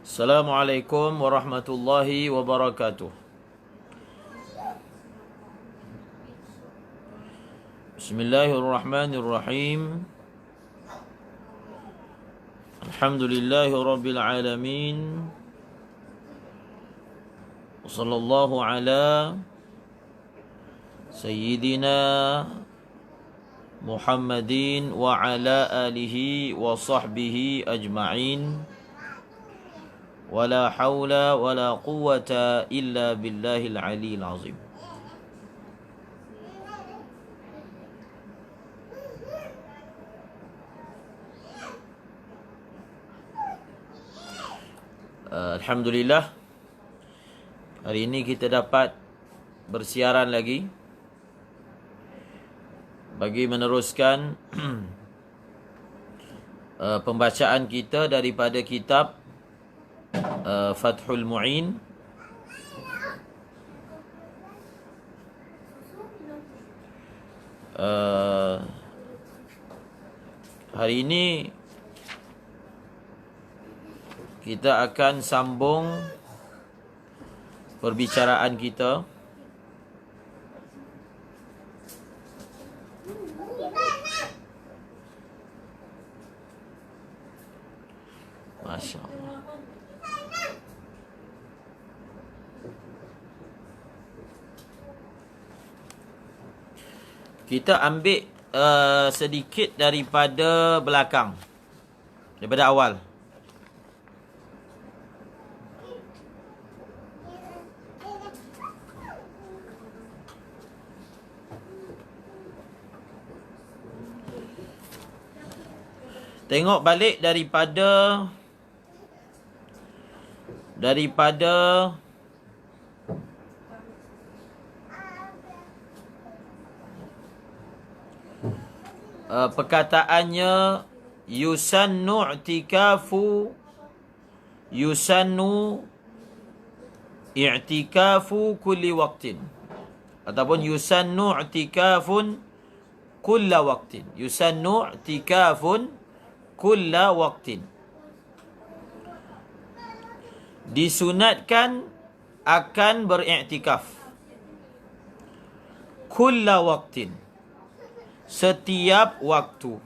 Assalamualaikum warahmatullahi wabarakatuh. Bismillahirrahmanirrahim. Alhamdulillahi rabbil alamin. Wassallallahu ala Sayyidina Muhammadin wa ala alihi wa sahbihi ajma'in. Wala hawla wala quwwata illa billahil aliyil azim. Alhamdulillah, hari ini kita dapat bersiaran lagi bagi meneruskan pembacaan kita daripada kitab Fathul Mu'in. Hari ini kita akan sambung perbicaraan kita Masya Allah. Kita ambil sedikit daripada belakang, daripada awal. Tengok balik daripada perkataannya yusannu i'tikafu kulli waqtin, ataupun yusannu i'tikafun kulla waqtin. Yusannu i'tikafun kulla waqtin, disunatkan akan beriktikaf. Kulla waqtin, setiap waktu.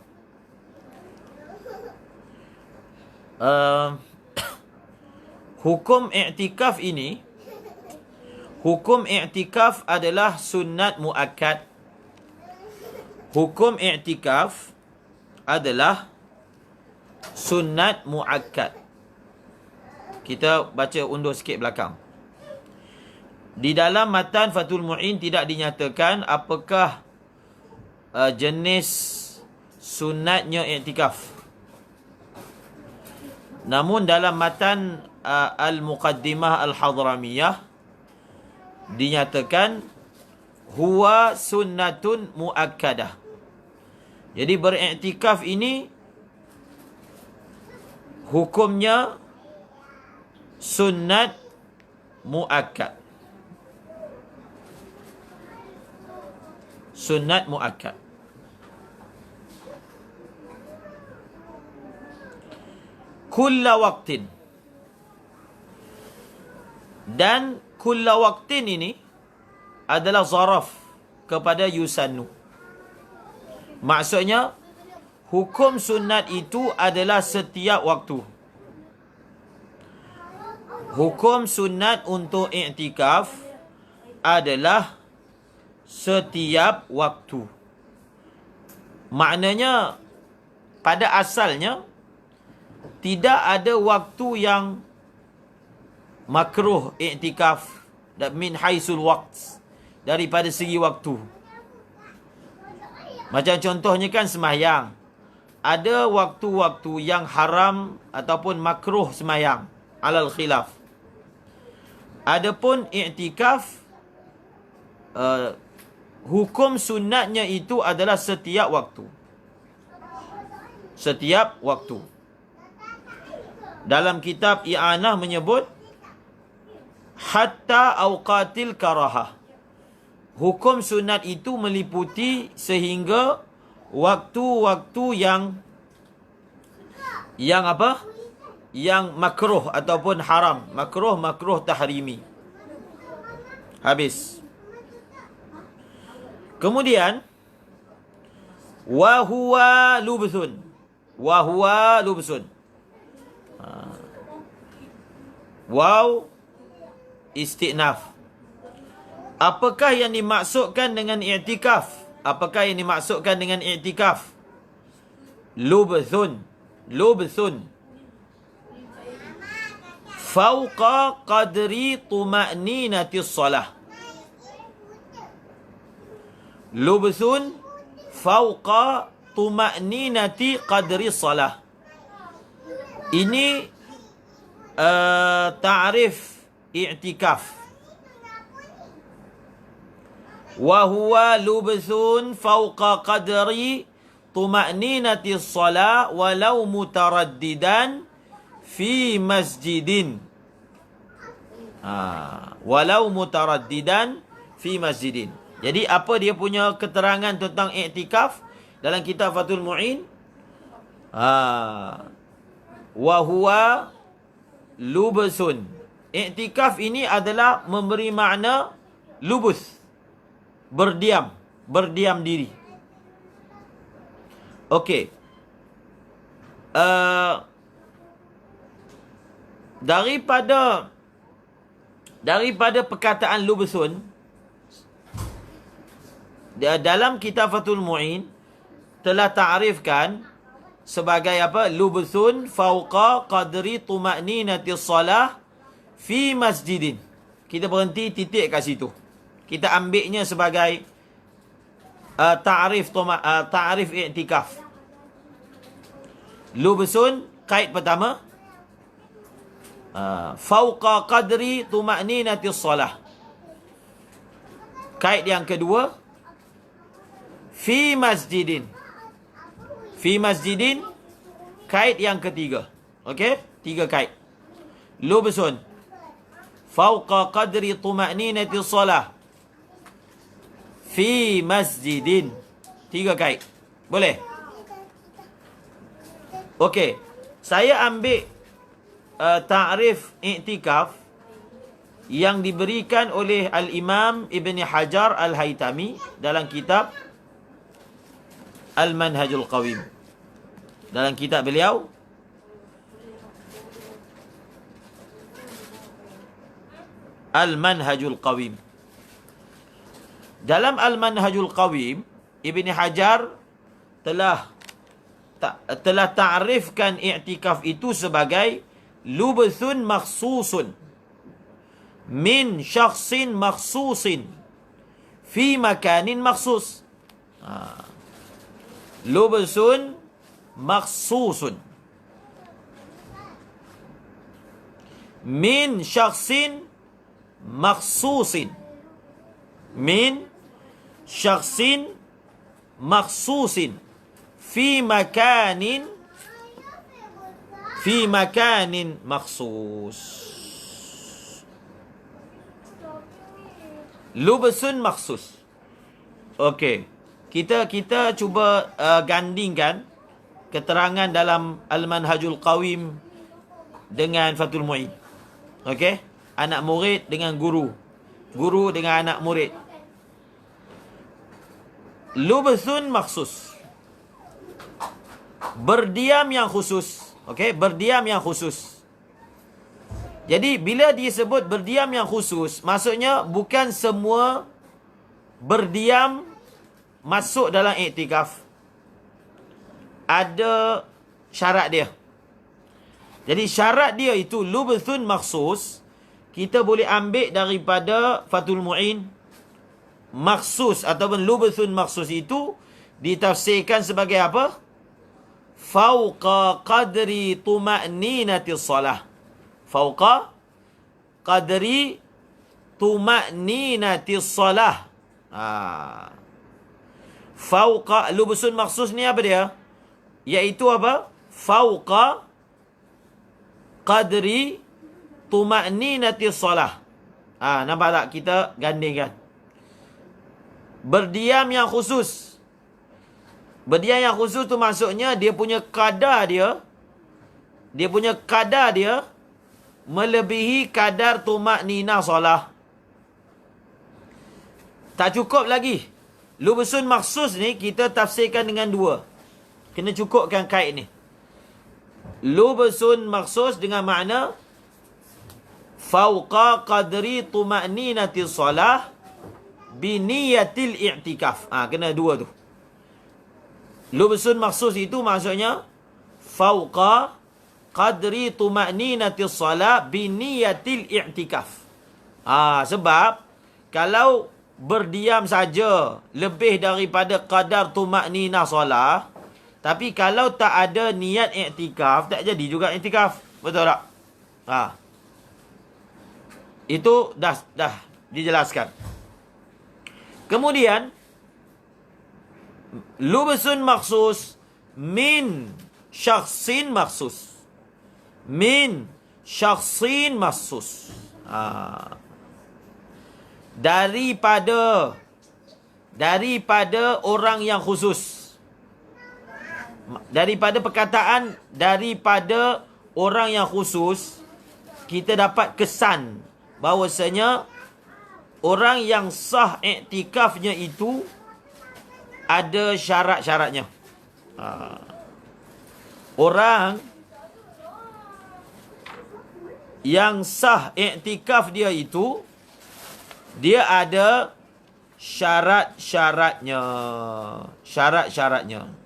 Hukum i'tikaf ini, hukum i'tikaf adalah sunat muakkad. Hukum i'tikaf adalah sunat muakkad. Kita baca undur sikit belakang. Di dalam matan Fathul Mu'in tidak dinyatakan apakah jenis sunatnya i'tikaf. Namun dalam matan Al-Muqaddimah Al-Hadramiyah dinyatakan huwa sunnatun muakkadah. Jadi beriktikaf ini hukumnya sunnat muakkad. Sunnat muakkad. Kulla waqtin. Dan kulla waqtin ini adalah zaraf kepada yusannu. Maksudnya hukum sunat itu adalah setiap waktu. Hukum sunat untuk i'tikaf adalah setiap waktu. Maknanya pada asalnya tidak ada waktu yang makruh i'tikaf min haisul waqt, daripada segi waktu. Macam contohnya kan sembahyang, ada waktu-waktu yang haram ataupun makruh sembahyang alal khilaf. Adapun i'tikaf, hukum sunatnya itu adalah setiap waktu. Setiap waktu. Dalam kitab I'anah menyebut hatta awqatil karahah. Hukum sunat itu meliputi sehingga waktu-waktu yang apa? Yang makruh ataupun haram. Makruh tahrimi. Habis. Kemudian wa huwa lubsun. Wa huwa lubsun. Waw istinaf. Apakah yang dimaksudkan dengan i'tikaf? Apakah yang dimaksudkan dengan i'tikaf? Lubsun. Lubsun. Fauqa qadri tuma'ninatis salah. Lubsun fauqa tuma'ninati qadri salah. Ini ta'rif i'tikaf. Wa huwa lubsun fauqa qadri tuma'ninati salah walau mutaraddidan fi masjidin. Walau mutaraddidan fi masjidin. Jadi apa dia punya keterangan tentang i'tikaf dalam kitab Fathul Mu'in? Wa huwa lubsun. I'tikaf ini adalah memberi makna lubus. Berdiam. Berdiam diri. Okey. Daripada perkataan lubsun, dalam kitab Fathul Mu'in telah ta'rifkan sebagai apa? Lubsun fauqa qadri tuma'ninati salah fi masjidin. Kita berhenti titik kat situ. Kita ambilnya sebagai ta'rif i'tikaf. Lubsun kait pertama fauqa qadri tuma'ninati salah. Kait yang kedua fi masjidin. Fi masjidin kait yang ketiga. Okey? 3 kait. Lubsun fauqa qadri tuma'ninati salah fi masjidin. 3 kait. Boleh? Okey. Saya ambil ta'rif i'tikaf yang diberikan oleh Al-Imam Ibn Hajar Al-Haytami dalam kitab Al-Manhajul Qawim. Dalam kitab beliau Al-Manhajul Qawim. Dalam Al-Manhajul Qawim, Ibn Hajar telah ta'rifkan i'tikaf itu sebagai lubsun makhsusun min syakhsin makhsusin fi makanin makhsus. Lubsun makhsusun min syakhsin makhsusin. Min syakhsin makhsusin fi makanin makhsus. Lubsun makhsus. Okey. Kita cuba gandingkan keterangan dalam Al-Manhajul Qawim dengan Fathul Mu'in. Okey? Anak murid dengan guru. Guru dengan anak murid. Lubsun makhsus. Berdiam yang khusus. Okey? Berdiam yang khusus. Jadi, bila disebut berdiam yang khusus, maksudnya bukan semua berdiam masuk dalam i'tikaf. Ada syarat dia. Jadi syarat dia itu lubsun makhsus. Kita boleh ambil daripada Fathul Mu'in. Makhsus ataupun lubsun makhsus itu ditafsirkan sebagai apa? Fauqa qadri tuma'ninati salah. Fauqa qadri tuma'ninati salah. Fauqa, lubsun makhsus ni apa dia? Iaitu apa? Fauqa qadri tuma'ninati salah. Nampak tak? Kita gandingkan. Berdiam yang khusus. Berdiam yang khusus tu maksudnya dia punya kadar dia dia punya kadar dia melebihi kadar tumakninah solah. Tak cukup lagi. Lubsun maksus ni kita tafsirkan dengan dua. Kena cukupkan kaid ni. Lubsun maksus dengan makna fauqa qadri tumakninati solah biniyatil i'tikaf. Kena dua tu. Lubsun maksus itu maksudnya fauqa qadri tumakninati solah biniyatil i'tikaf. Sebab kalau berdiam saja lebih daripada kadar tumakninah solah, tapi kalau tak ada niat i'tikaf, tak jadi juga i'tikaf. Betul tak? Itu dah dijelaskan. Kemudian lubsun maksus min syakhsin maksus. Min syakhsin maksus. Daripada orang yang khusus. Daripada perkataan daripada orang yang khusus, kita dapat kesan bahawasanya orang yang sah iktikafnya itu ada syarat-syaratnya. Orang yang sah iktikaf dia itu, dia ada syarat-syaratnya. Syarat-syaratnya.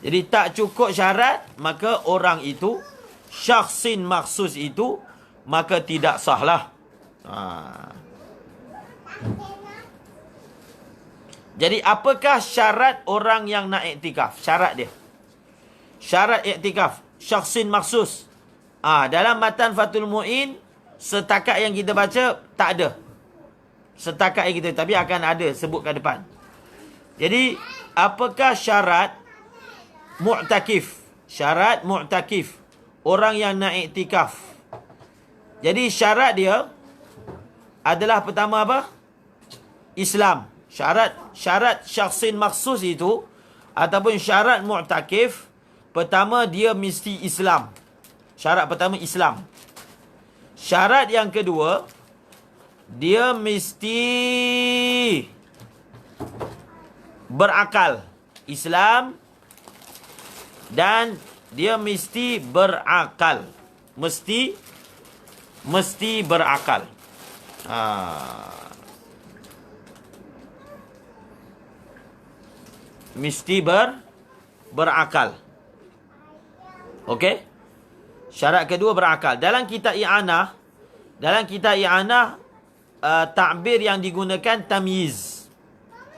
Jadi tak cukup syarat, maka orang itu, syakhsin maksus itu, maka tidak sahlah. Jadi apakah syarat orang yang nak iktikaf? Syarat dia. Syarat iktikaf. Syakhsin maksus. Dalam matan Fathul Mu'in, setakat yang kita baca, tak ada. Setakat yang kita, tapi akan ada sebut ke depan. Jadi, apakah syarat mu'takif? Syarat mu'takif. Orang yang nak iktikaf. Jadi, syarat dia adalah pertama apa? Islam. Syarat syakhsin maksus itu, ataupun syarat mu'takif, pertama dia mesti Islam. Syarat pertama Islam. Syarat yang kedua, dia mesti berakal. Islam dan dia mesti berakal. Mesti berakal. Mesti berakal. Okey? Syarat kedua berakal. Dalam kitab i'anah, takbir yang digunakan tamyiz.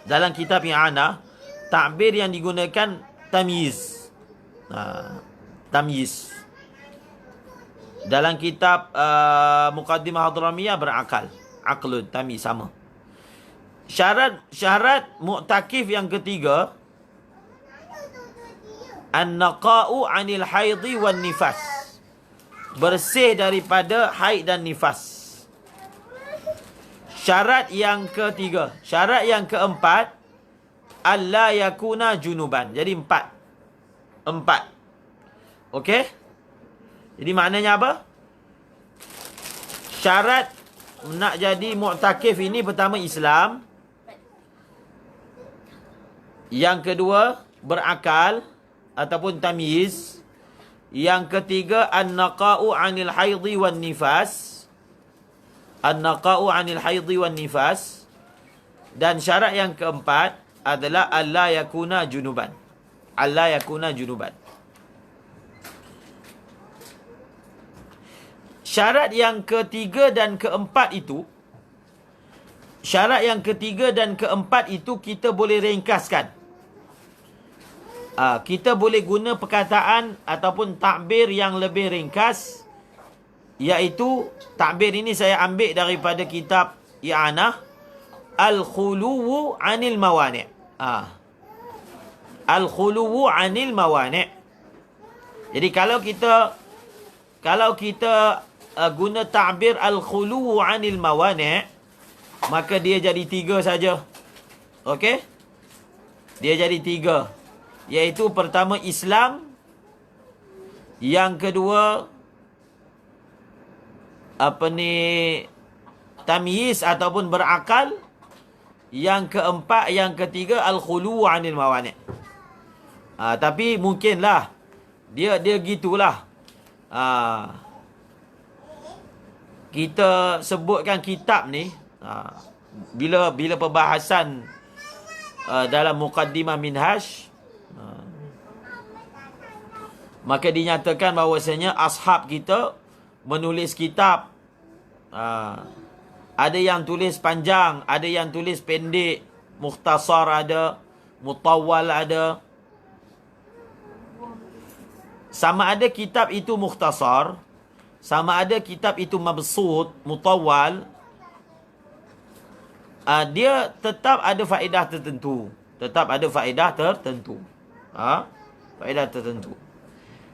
Dalam kitab i'anah, takbir yang digunakan tamyiz. Tamyiz. Dalam kitab Muqaddimah Hadramiyah berakal. Aqlun, tamyiz sama. Syarat mu'takif yang ketiga, an-naqa'u 'anil haidhi wan nifas. Bersih daripada haid dan nifas. Syarat yang ketiga. Syarat yang keempat, alla yakuna junuban. Jadi empat. Okey? Jadi maknanya apa? Syarat nak jadi mu'takif ini pertama Islam. Yang kedua berakal ataupun tamyiz. Yang ketiga an-naqa'u 'anil haidhi wan nifas. An-naqa'u 'anil haidhi wan nifas. Dan syarat yang keempat adalah alla yakuna junuban. Alla yakuna junuban. Syarat yang ketiga dan keempat itu, kita boleh ringkaskan. Kita boleh guna perkataan ataupun takbir yang lebih ringkas, iaitu takbir ini saya ambil daripada kitab i'anah, al-khuluwu 'anil mawani'. Al-khuluwu 'anil mawani'. Jadi kalau kita guna takbir al-khuluwu 'anil mawani', maka dia jadi 3 saja. Okey? Dia jadi 3. Iaitu pertama Islam, Yang kedua, apa ni, tamyiz ataupun berakal. Yang keempat, yang ketiga, al-khulu 'anil mawani'. Tapi mungkinlah dia gitulah. Kita sebutkan kitab ni, bila perbahasan dalam muqaddimah minhaj, maka dinyatakan bahawasanya ashab kita menulis kitab. Ada yang tulis panjang, ada yang tulis pendek, mukhtasar ada, mutawwal ada. Sama ada kitab itu mukhtasar, sama ada kitab itu mabsut, mutawwal, dia tetap ada faedah tertentu. Tetap ada faedah tertentu. Faedah tertentu.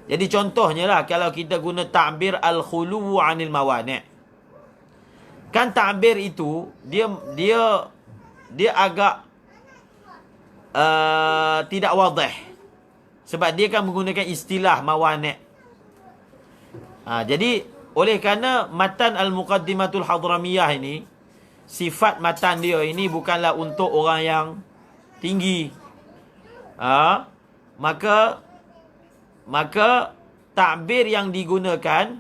Jadi contohnya lah, kalau kita guna ta'bir al-khulu 'anil mawani'. Kan ta'bir itu, dia agak tidak wadih. Sebab dia kan menggunakan istilah mawani'. Jadi, oleh kerana matan al-muqaddimatul hadramiyah ini, sifat matan dia ini bukanlah untuk orang yang tinggi. Maka takbir yang digunakan,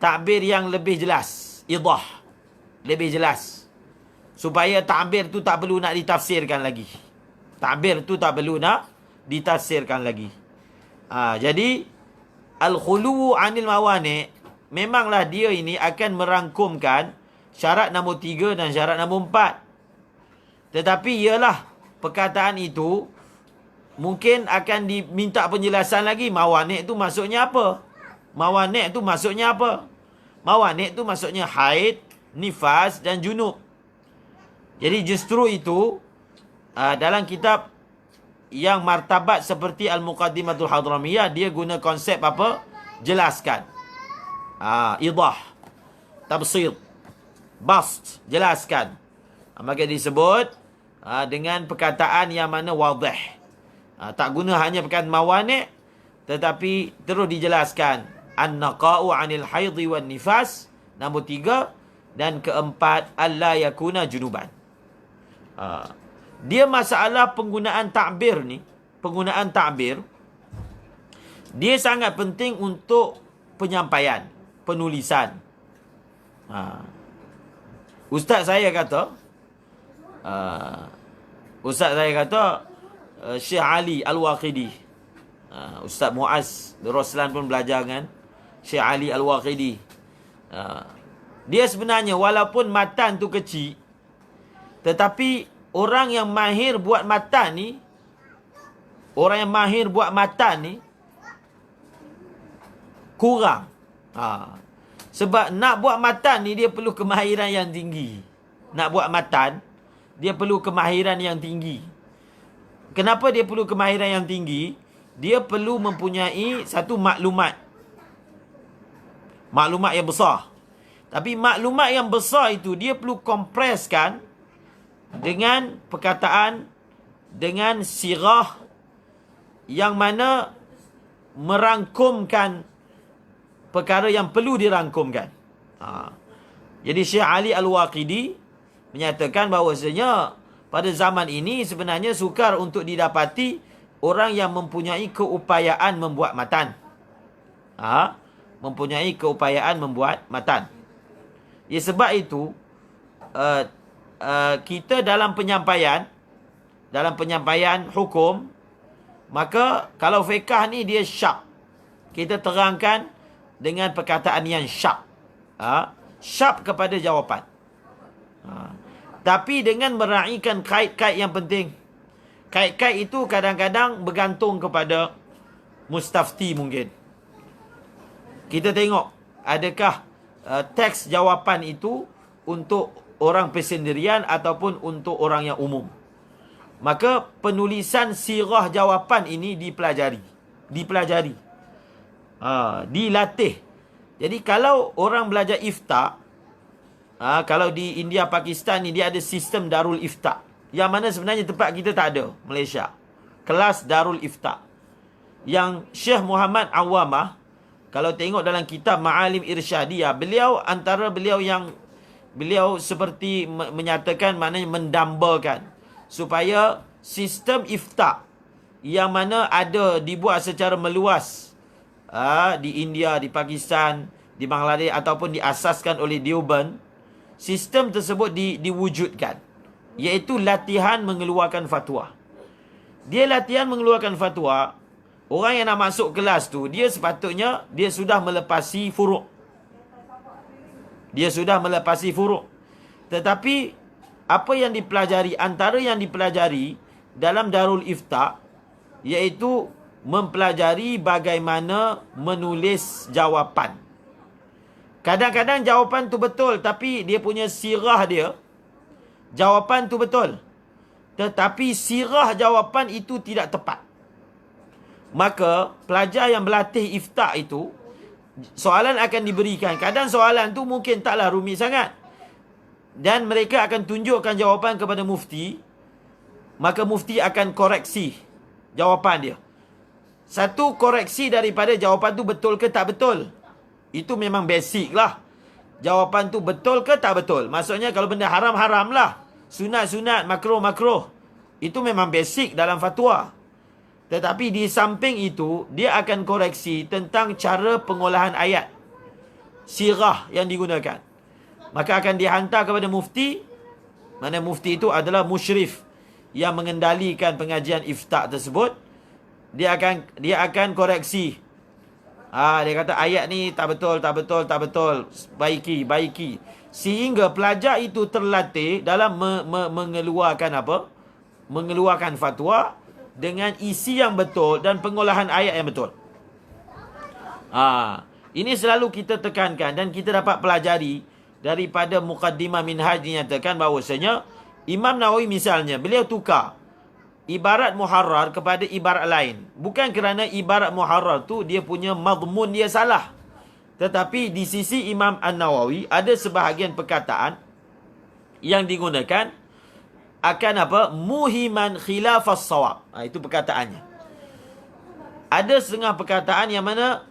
takbir yang lebih jelas, idah, lebih jelas, supaya takbir tu tak perlu nak ditafsirkan lagi. Takbir tu tak perlu nak ditafsirkan lagi. Jadi al-khulu 'anil mawani', memanglah dia ini akan merangkumkan syarat nombor 3 dan syarat nombor 4. Tetapi ialah perkataan itu mungkin akan diminta penjelasan lagi. Mawani' tu maksudnya apa? Mawani' tu maksudnya apa? Mawani' tu maksudnya haid, nifas dan junub. Jadi justru itu, dalam kitab yang martabat seperti Al-Muqaddimatul Hadramiyah, dia guna konsep apa? Jelaskan. Idah, tabsid, bast, jelaskan. Maka disebut dengan perkataan yang mana wadih. Tak guna hanya perkataan mawani', tetapi terus dijelaskan. An-naqa'u 'anil haidhi wan nifas, nombor 3. Dan keempat, alla yakuna junuban. Dia masalah penggunaan takbir ni, penggunaan takbir, dia sangat penting untuk penyampaian, penulisan. Ustaz saya kata, Syekh Ali Al-Waqidi, Ustaz Muaz Roslan pun belajar dengan Syekh Ali Al-Waqidi. Dia sebenarnya walaupun matan tu kecil, tetapi orang yang mahir buat matan ni, kurang. Sebab nak buat matan ni dia perlu kemahiran yang tinggi. Nak buat matan, dia perlu kemahiran yang tinggi. Kenapa dia perlu kemahiran yang tinggi? Dia perlu mempunyai satu maklumat. Maklumat yang besar. Tapi maklumat yang besar itu dia perlu kompreskan dengan perkataan, dengan sirah yang mana merangkumkan perkara yang perlu dirangkumkan. Jadi Syekh Ali Al-Waqidi menyatakan bahawasanya pada zaman ini sebenarnya sukar untuk didapati orang yang mempunyai keupayaan membuat matan. Mempunyai keupayaan membuat matan. Ya, sebab itu kita dalam penyampaian hukum, maka kalau fiqah ni dia syak. Kita terangkan dengan perkataan yang syak. Syak kepada jawapan. Tapi dengan meraihkan kait-kait yang penting. Kait-kait itu kadang-kadang bergantung kepada mustafti mungkin. Kita tengok adakah teks jawapan itu untuk orang persendirian ataupun untuk orang yang umum. Maka penulisan sirah jawapan ini dipelajari. Dilatih. Jadi kalau orang belajar ifta, kalau di India, Pakistan ni dia ada sistem Darul Ifta, yang mana sebenarnya tempat kita tak ada, Malaysia. Kelas Darul Ifta. Yang Syekh Muhammad Awamah Kalau tengok dalam kitab Ma'alim Irsyadiyah, beliau seperti menyatakan, maknanya mendambakan supaya sistem ifta yang mana ada dibuat secara meluas di India, di Pakistan, di Bangladesh ataupun diasaskan oleh Deoband, sistem tersebut diwujudkan, iaitu latihan mengeluarkan fatwa. Dia latihan mengeluarkan fatwa. Orang yang nak masuk kelas tu, dia sepatutnya dia sudah melepasi furuk. Dia sudah melepasi furuk. Tetapi apa yang dipelajari, antara yang dipelajari dalam Darul Ifta, iaitu mempelajari bagaimana menulis jawapan. Kadang-kadang jawapan tu betul, tapi dia punya sirah dia, jawapan tu betul, tetapi sirah jawapan itu tidak tepat. Maka pelajar yang berlatih ifta itu, soalan akan diberikan. Kadang soalan tu mungkin taklah rumit sangat, dan mereka akan tunjukkan jawapan kepada mufti. Maka mufti akan koreksi jawapan dia. Satu, koreksi daripada jawapan tu betul ke tak betul. Itu memang basic lah. Jawapan tu betul ke tak betul. Maksudnya kalau benda haram-haram lah, sunat-sunat, makruh-makruh, itu memang basic dalam fatwa. Tetapi di samping itu, dia akan koreksi tentang cara pengolahan ayat, sirah yang digunakan. Maka akan dihantar kepada mufti. Mana mufti itu adalah musyrif yang mengendalikan pengajian ifta tersebut. Dia akan koreksi. Dia kata ayat ni tak betul. Baiki. Sehingga pelajar itu terlatih dalam mengeluarkan apa? Mengeluarkan fatwa dengan isi yang betul dan pengolahan ayat yang betul. Ini selalu kita tekankan dan kita dapat pelajari daripada Muqaddimah Minhaj, dinyatakan bahawasanya Imam Nawawi misalnya, beliau tukar ibarat muharrar kepada ibarat lain. Bukan kerana ibarat muharrar tu dia punya mazmun dia salah. Tetapi di sisi Imam An-Nawawi ada sebahagian perkataan yang digunakan akan apa? Muhiman khilafas sawab. Itu perkataannya. Ada setengah perkataan yang mana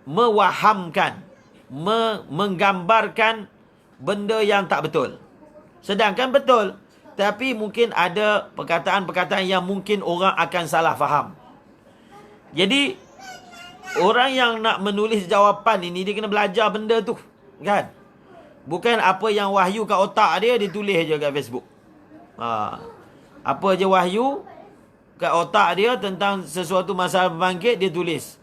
mewahamkan, menggambarkan benda yang tak betul. Sedangkan betul. Tapi mungkin ada perkataan-perkataan yang mungkin orang akan salah faham. Jadi, orang yang nak menulis jawapan ini, dia kena belajar benda tu. Kan? Bukan apa yang wahyu kat otak dia, dia tulis je kat Facebook. Apa je wahyu kat otak dia tentang sesuatu masalah berbangkit, dia tulis.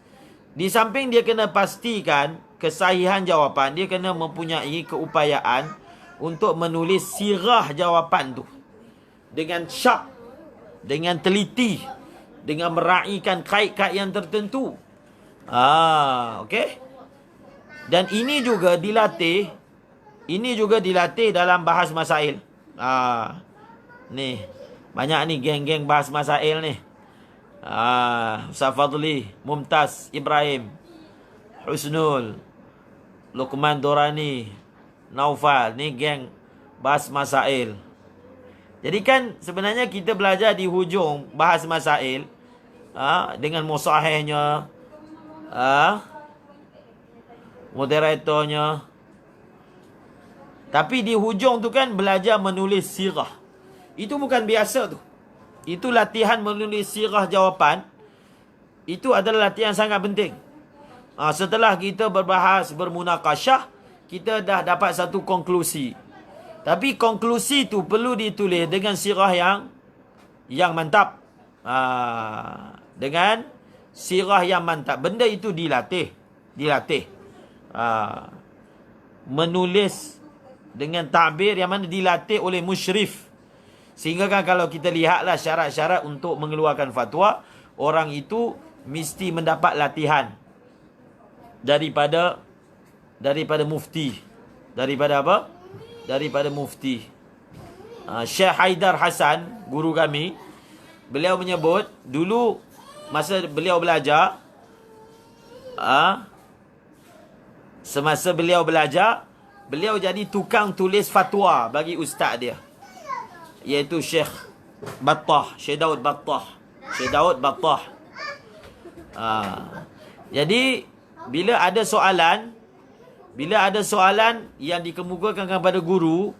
Di samping dia kena pastikan kesahihan jawapan, dia kena mempunyai keupayaan untuk menulis sirah jawapan tu dengan syak, dengan teliti, dengan meraihkan kait-kait yang tertentu. Okey. Dan ini juga dilatih dalam bahas masail. Ni banyak ni geng-geng bahas masail ni. Ustaz Fadli, Mumtaz, Ibrahim, Husnul, Luqman Dorani, Naufal, ni geng bahas masail. Jadi kan sebenarnya kita belajar di hujung bahas masail dengan musahihnya, moderatornya. Tapi di hujung tu kan belajar menulis sirah. Itu bukan biasa tu. Itu latihan menulis sirah jawapan. Itu adalah latihan sangat penting. Setelah kita berbahas, bermunaqasyah, kita dah dapat satu konklusi. Tapi konklusi tu perlu ditulis dengan sirah yang mantap. Dengan sirah yang mantap. Benda itu dilatih. Menulis dengan takbir yang mana dilatih oleh musyrif. Sehingga kan kalau kita lihatlah syarat-syarat untuk mengeluarkan fatwa, orang itu mesti mendapat latihan daripada mufti. Daripada apa? Daripada mufti. Syekh Haidar Hasan, guru kami, beliau menyebut dulu masa beliau belajar, semasa beliau belajar, beliau jadi tukang tulis fatwa bagi ustaz dia, iaitu Syekh Battah, Syekh Daud Battah. Jadi bila ada soalan yang dikemukakan kepada guru,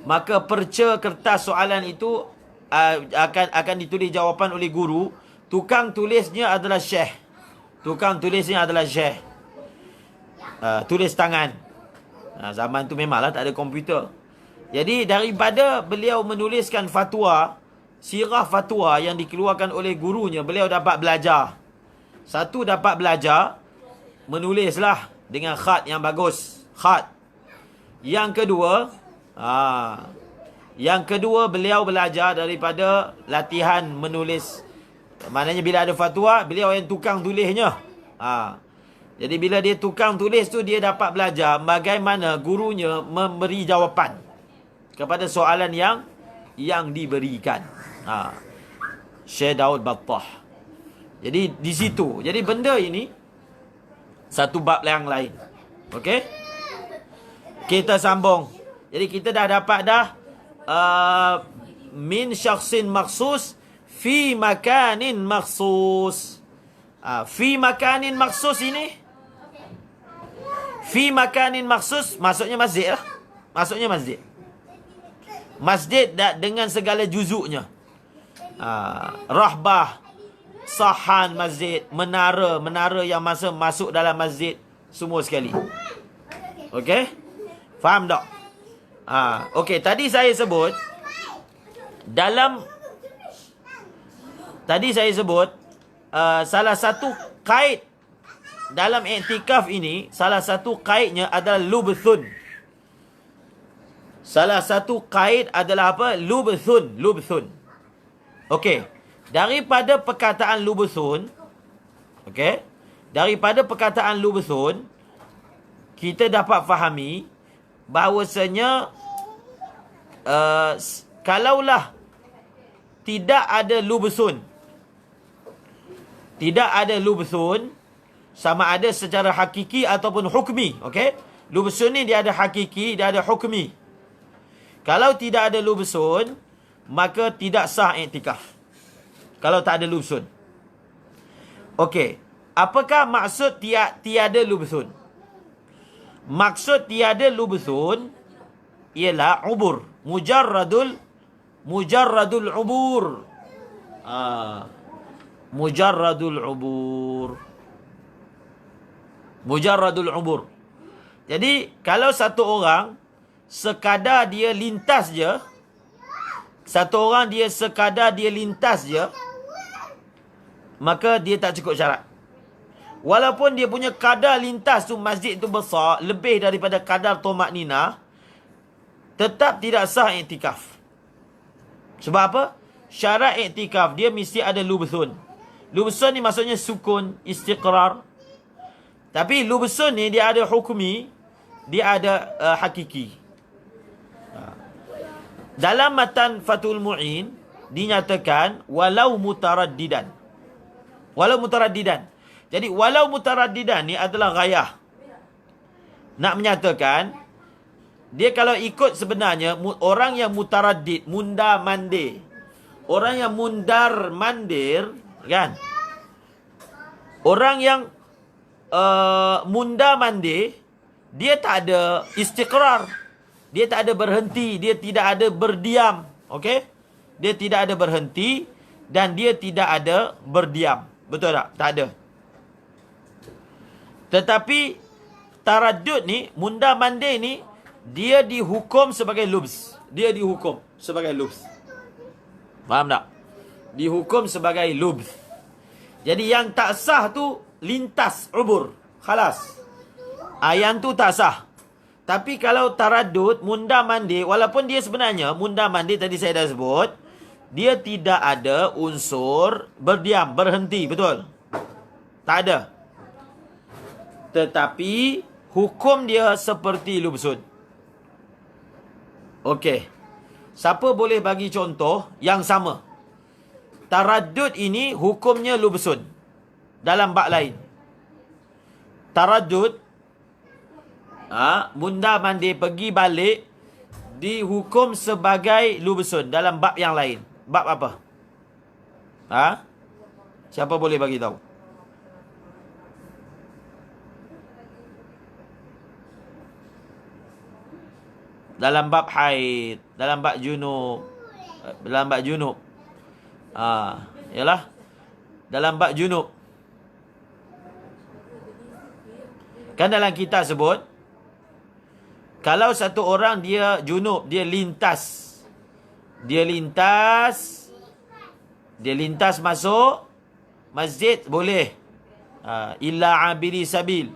maka perca kertas soalan itu akan ditulis jawapan oleh guru. Tukang tulisnya adalah syekh. Tulis tangan. Zaman tu memanglah tak ada komputer. Jadi daripada beliau menuliskan fatwa, sirah fatwa yang dikeluarkan oleh gurunya, beliau dapat belajar. Satu, dapat belajar menulislah dengan khat yang bagus. Khat. Yang kedua, beliau belajar daripada latihan menulis. Maknanya bila ada fatwa, beliau yang tukang tulisnya. Jadi bila dia tukang tulis tu, dia dapat belajar bagaimana gurunya memberi jawapan kepada soalan yang diberikan. Syekh Daud Battah. Jadi di situ. Jadi benda ini satu bab yang lain. Okey? Kita sambung. Jadi kita dah dapat min syakhsin makhsus fi makanin makhsus. Fi makanin makhsus ini, fi makanin makhsus maksudnya masjid lah. Maksudnya masjid. Masjid dengan segala juzuknya. Rahbah, sahan masjid, menara yang masuk dalam masjid, semua sekali. Okey? Faham tak? Okey, tadi saya sebut salah satu kaid dalam iktikaf ini, salah satu kaidnya adalah lubthun. Salah satu kaid adalah apa? Lubthun. Okey. Daripada perkataan lubthun, kita dapat fahami bahawasanya kalaulah tidak ada lubthun, sama ada secara hakiki ataupun hukmi. Okey? Lubthun ni dia ada hakiki, dia ada hukmi. Kalau tidak ada lubthun, maka tidak sah iktikaf. Kalau tak ada lubthun. Okey. Apakah maksud tiada lubthun? Maksud tiada lubthun ialah ubur. Mujarradul ubur. Mujarradul ubur. Jadi kalau satu orang sekadar dia lintas je, maka dia tak cukup syarat. Walaupun dia punya kadar lintas tu, masjid tu besar, lebih daripada kadar tumakninah, tetap tidak sah iktikaf. Sebab apa? Syarat iktikaf dia mesti ada lubthun. Lubthun ni maksudnya sukun, istiqrar. Tapi lubthun ni dia ada hukmi, dia ada hakiki. Dalam matan Fathul Mu'in dinyatakan walau mutaraddidan. Jadi walau mutaraddidan ni adalah ghayah. Nak menyatakan dia kalau ikut sebenarnya orang yang mutaraddid, mundar-mandir. Orang yang mundar-mandir, kan? Orang yang mundar-mandir, dia tak ada istiqrar. Dia tak ada berhenti, dia tidak ada berdiam. Okey? Dia tidak ada berhenti dan dia tidak ada berdiam. Betul tak? Tak ada. Tetapi taraddud ni, mundar-mandir ni, dia dihukum sebagai lubs. Faham tak? Dihukum sebagai lubs. Jadi yang tak sah tu lintas ubur. Khalas. Yang tu tak sah. Tapi kalau taraddud, mundar-mandir, walaupun dia sebenarnya mundar-mandir tadi saya dah sebut, dia tidak ada unsur berdiam, berhenti, betul? Tak ada. Tetapi hukum dia seperti lubsun. Okey. Siapa boleh bagi contoh yang sama? Taraddud ini hukumnya lubsun dalam bab lain. Taraddud, mundar-mandir pergi balik dihukum sebagai lubsun dalam bab yang lain. Bab apa? Siapa boleh bagi tahu? dalam bab haid, dalam bab junub, dalam bab junub. Yalah, dalam bab junub. Kan dalam kitab sebut, kalau satu orang dia junub, dia lintas masuk masjid, boleh. Illa abiri sabil.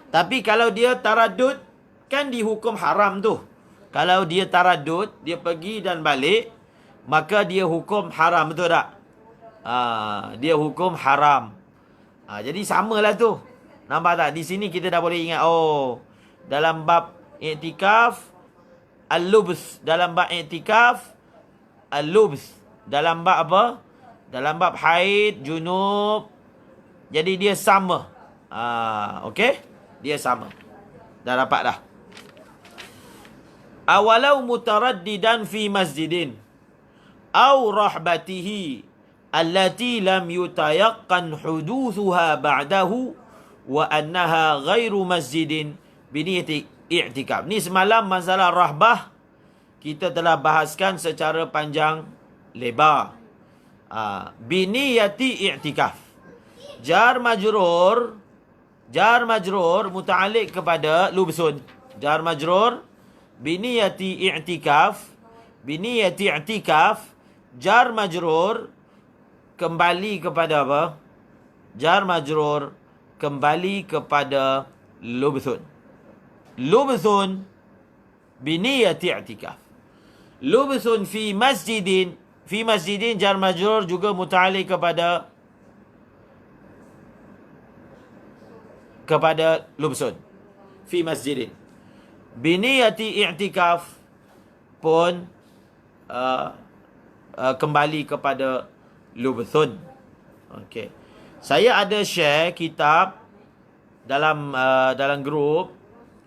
Tapi kalau dia taradud, kan dihukum haram tu. Kalau dia taradud, dia pergi dan balik, maka dia hukum haram, betul tak? Dia hukum haram. Jadi samalah tu. Nampak tak? Di sini kita dah boleh ingat. Dalam bab i'tikaf, al-lubs. Dalam bab i'tikaf, al-lubs. Dalam bab apa? Dalam bab haid, junub. Jadi dia sama. Okey? Dia sama. Dah dapat dah. Awalau mutaraddidan fi masjidin au rahbatihi allati lam yutayaqqan huduthuha ba'dahu wa annaha ghairu masjidin biniyati i'tikaf. Ni semalam masalah rahbah kita telah bahaskan secara panjang lebar. Biniyati i'tikaf. Jar majrur muta'alliq kepada lubsun. Jar majrur biniyati i'tikaf. Biniyati i'tikaf, jar majrur kembali kepada apa? Jar majrur kembali kepada lubsun. Lubsun biniyati i'tikaf. Lubsun fi masjidin. Fi masjidin jar majrur juga muta'alliq kepada lubsun. Fi masjidin. Biniyati i'tikaf pun kembali kepada lubsun. Okey. Saya ada share kitab dalam grup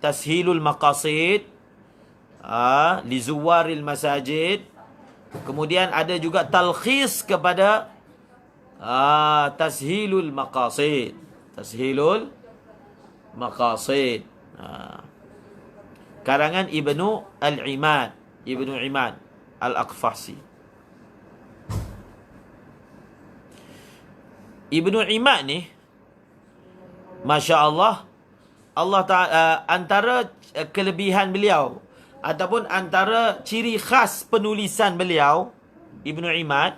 Tashilul Maqasid li Zuwaril Masajid. Kemudian ada juga talkhis kepada Tashilul Maqasid. Tashilul Maqasid. Karangan Ibnu Al-Imad. Ibnu Imad Al-Aqfasi. Ibnu Imad ni, Masya Allah, Allah Ta'ala, antara kelebihan beliau ataupun antara ciri khas penulisan beliau, Ibnu Imad,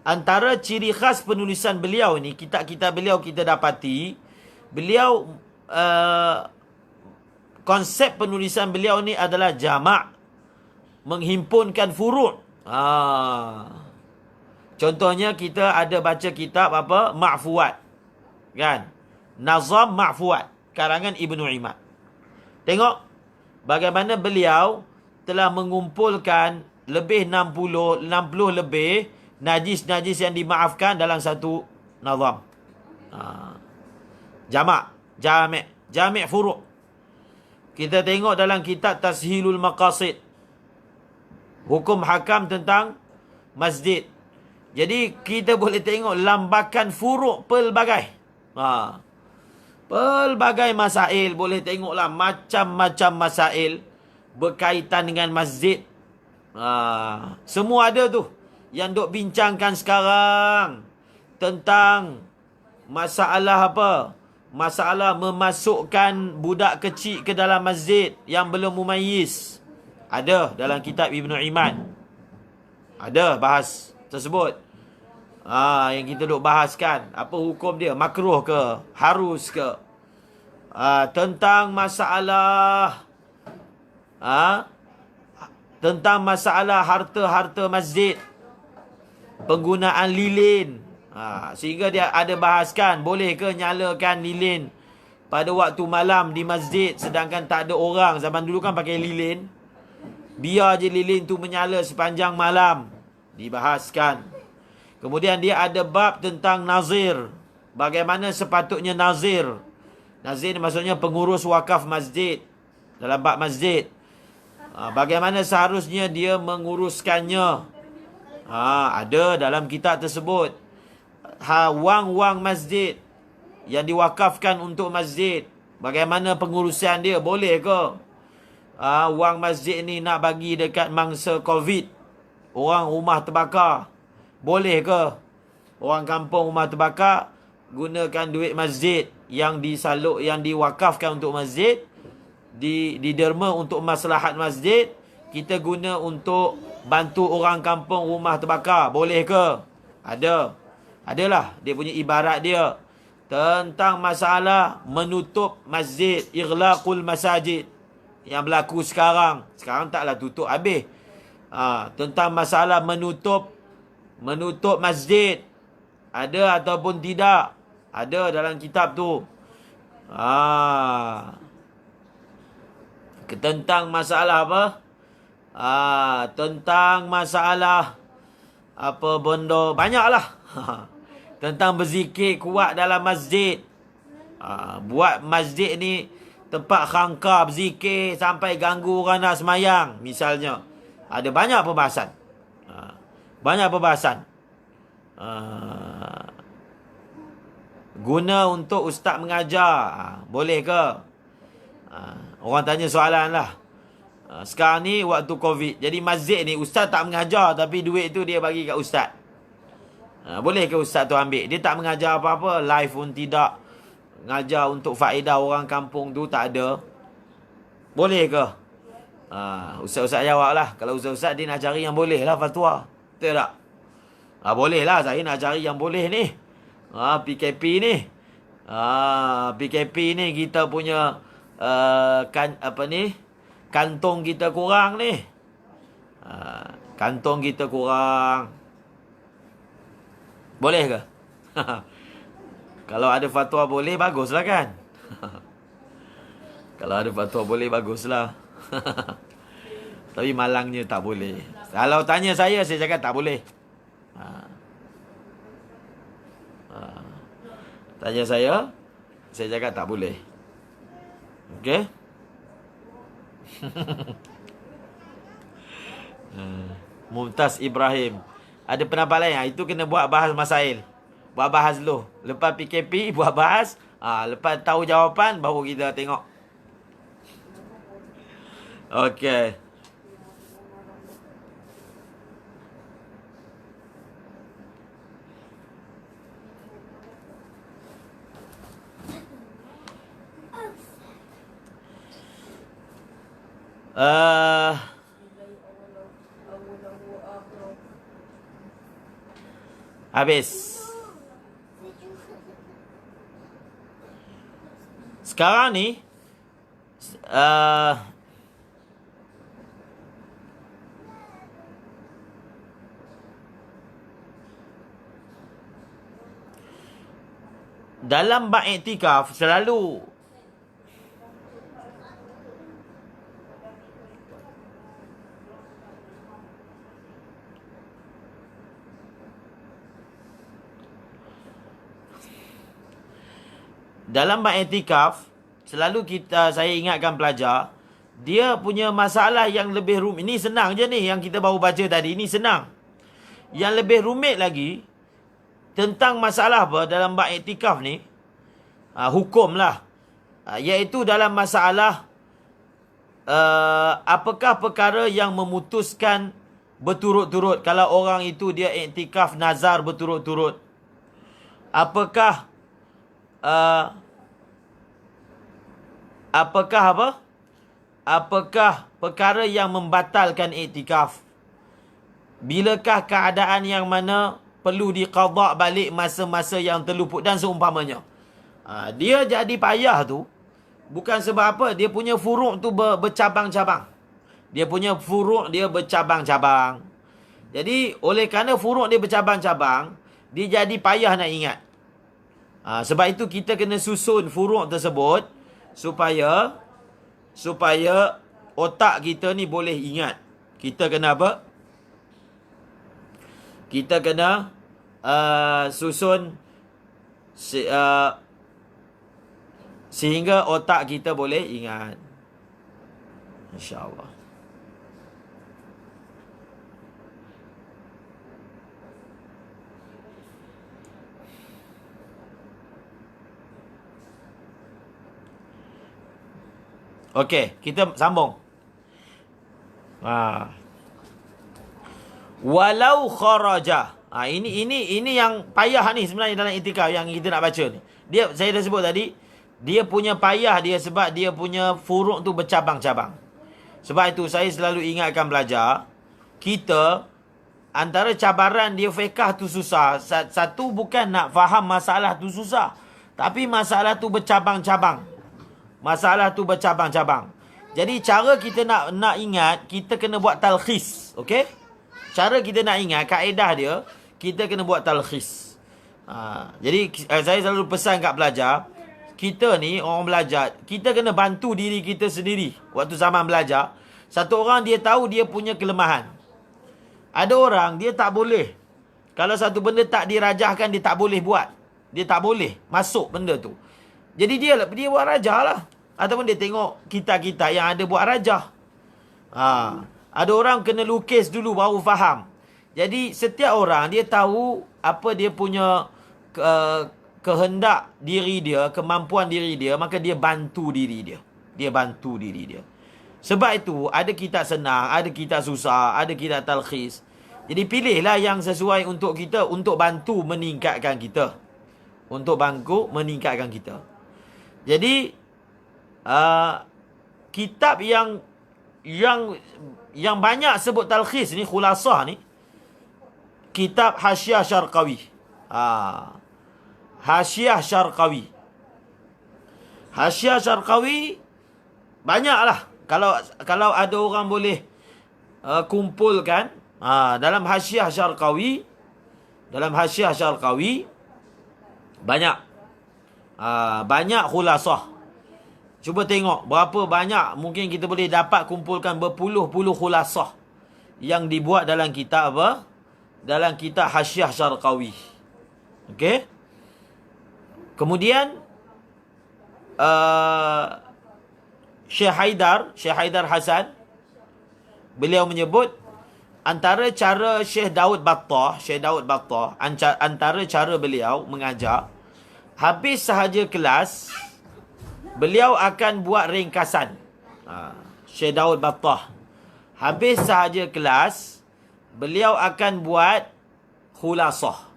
antara ciri khas penulisan beliau ni, kitab-kitab beliau kita dapati, beliau konsep penulisan beliau ni adalah jamak, menghimpunkan furud. Contohnya kita ada baca kitab apa? Ma'fuat. Kan? Nazam Ma'fuat, karangan Ibnu Imad. Tengok bagaimana beliau telah mengumpulkan lebih 60 lebih najis-najis yang dimaafkan dalam satu nazam. Jami' furu'. Kita tengok dalam kitab Tashilul Maqasid, hukum hakam tentang masjid. Jadi kita boleh tengok lambakan furuk pelbagai. Pelbagai masail. Boleh tengoklah macam-macam masail berkaitan dengan masjid. Semua ada tu. Yang duk bincangkan sekarang tentang masalah apa? Masalah memasukkan budak kecil ke dalam masjid yang belum mumayyiz. Ada dalam kitab Ibnu Imad. Ada bahas tersebut. Yang kita duk bahaskan. Apa hukum dia? Makruh ke? Harus ke? Tentang masalah harta-harta masjid. Penggunaan lilin. Sehingga dia ada bahaskan, boleh ke nyalakan lilin pada waktu malam di masjid sedangkan tak ada orang. Zaman dulu kan pakai lilin. Biar je lilin tu menyala sepanjang malam. Dibahaskan. Kemudian dia ada bab tentang nazir. Bagaimana sepatutnya nazir. Nazir maksudnya pengurus wakaf masjid. Dalam bab masjid. Bagaimana seharusnya dia menguruskannya. Ada dalam kitab tersebut. Wang-wang masjid yang diwakafkan untuk masjid. Bagaimana pengurusan dia? Boleh ke? wang masjid ni nak bagi dekat mangsa COVID, orang rumah terbakar, boleh ke orang kampung rumah terbakar gunakan duit masjid yang disaluk, yang diwakafkan untuk masjid, diderma untuk maslahat masjid, kita guna untuk bantu orang kampung rumah terbakar, boleh ke? Adalah dia punya ibarat dia tentang masalah menutup masjid, ighlaqul masajid yang berlaku sekarang taklah tutup habis. Tentang masalah menutup masjid, ada ataupun tidak, ada dalam kitab tu. Tentang masalah apa? Tentang masalah apa benda, banyaklah. Tentang berzikir kuat dalam masjid. Buat masjid ni tempat khangkar berzikir sampai ganggu orang nak semayang misalnya. Ada banyak perbahasan. Guna untuk ustaz mengajar, boleh ke? Orang tanya soalan lah. Sekarang ni waktu COVID, jadi masjid ni ustaz tak mengajar, tapi duit tu dia bagi kat ustaz. Boleh ke ustaz tu ambil? Dia tak mengajar apa-apa, live pun tidak. Ngajar untuk faedah orang kampung tu tak ada. Boleh ke? Ustaz-ustaz jawab lah. Kalau ustaz-ustaz dia nak cari yang boleh lah fatwa. Betul tak? Boleh lah, saya nak cari yang boleh ni. PKP ni. PKP ni kita punya kantong kita kurang ni. Kantong kita kurang. Boleh ke? Kalau ada fatwa boleh, baguslah kan? Kalau ada fatwa boleh, baguslah. Tapi malangnya tak boleh. Kalau tanya saya cakap tak boleh. Tanya saya cakap tak boleh. Okey? Mumtaz Ibrahim, ada pendapat lain? Itu kena buat bahas masail. Buat bahas dulu. Lepas PKP, buat bahas. Lepas tahu jawapan, baru kita tengok. Okey. Habis. Sekarang ni dalam bab iktikaf selalu dalam bab iktikaf selalu saya ingatkan pelajar, dia punya masalah yang lebih rumit. Ini senang je ni yang kita baru baca tadi, ini senang. Yang lebih rumit lagi tentang masalah apa dalam bab iktikaf ni, hukum lah, iaitu dalam masalah apakah perkara yang memutuskan berturut-turut. Kalau orang itu dia iktikaf nazar berturut-turut, apakah perkara yang membatalkan iktikaf? Bilakah keadaan yang mana perlu diqadha balik masa-masa yang terluput dan seumpamanya? Dia jadi payah tu bukan sebab apa, dia punya furuk tu bercabang-cabang. Dia punya furuk dia bercabang-cabang. Jadi oleh kerana furuk dia bercabang-cabang, dia jadi payah nak ingat. Sebab itu kita kena susun furuk tersebut supaya otak kita ni boleh ingat. Kita kena apa? Kita kena susun sehingga otak kita boleh ingat. InsyaAllah. Okey, kita sambung. Ha. Walau kharaja. Ha, ini yang payah ni sebenarnya dalam i'tikaf yang kita nak baca ni. Saya dah sebut tadi, dia punya payah dia sebab dia punya furuk tu bercabang-cabang. Sebab itu saya selalu ingatkan pelajar, kita antara cabaran dia fiqh tu susah. Satu bukan nak faham masalah tu susah, tapi masalah tu bercabang-cabang. Masalah tu bercabang-cabang. Jadi cara kita nak ingat, kita kena buat talkhis. Okey? Cara kita nak ingat, kaedah dia, kita kena buat talkhis. Jadi saya selalu pesan kat pelajar, kita ni orang belajar, kita kena bantu diri kita sendiri. Waktu zaman belajar, satu orang dia tahu dia punya kelemahan. Ada orang dia tak boleh. Kalau satu benda tak dirajahkan, dia tak boleh buat. Dia tak boleh masuk benda tu. Jadi dia buat rajah lah. Ataupun dia tengok kita yang ada buat rajah. Ada orang kena lukis dulu baru faham. Jadi setiap orang dia tahu apa dia punya kehendak diri dia, kemampuan diri dia, maka dia bantu diri dia. Dia bantu diri dia. Sebab itu ada kitab senang, ada kitab susah, ada kitab talkhis. Jadi pilihlah yang sesuai untuk kita, untuk bantu meningkatkan kita. Untuk bantu meningkatkan kita. Jadi kitab yang banyak sebut talkhis ni, khulasah ni, kitab Hasyiah Syarqawi. Hasyiah Syarqawi. Hasyiah Syarqawi banyaklah. Kalau ada orang boleh kumpulkan dalam Hasyiah Syarqawi, banyak khulasah. Cuba tengok berapa banyak mungkin kita boleh dapat kumpulkan berpuluh-puluh khulasah yang dibuat dalam kitab apa? Dalam kitab Hasyiah Syarqawi. Okey? Kemudian Syekh Haidar Hasan, beliau menyebut antara cara Syekh Daud Battah, antara cara beliau mengajar, habis sahaja kelas beliau akan buat ringkasan. Syekh Daud Battah, habis sahaja kelas beliau akan buat khulasah.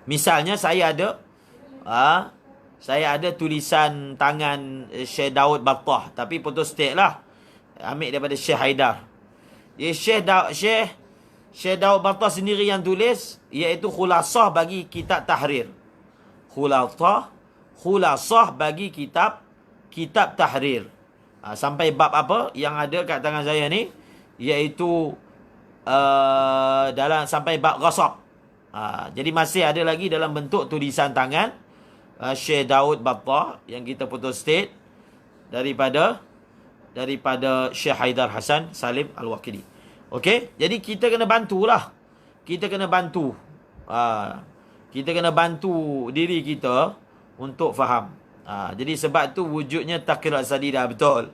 Misalnya saya ada tulisan tangan Syekh Daud Battah, tapi photostat lah, ambil daripada Syekh Haidar. Syekh Daud Battah sendiri yang tulis, iaitu khulasah bagi kitab tahrir. Khulasah bagi kitab tahrir. Sampai bab apa yang ada kat tangan saya ni, iaitu sampai bab ghasab. Jadi masih ada lagi dalam bentuk tulisan tangan Syekh Daud Battah yang kita photostat daripada Syekh Haidar Hasan Salim Al-Waqidi. Okey, jadi kita kena bantulah. Kita kena bantu diri kita untuk faham. Jadi sebab tu wujudnya takrirat sadidah, betul.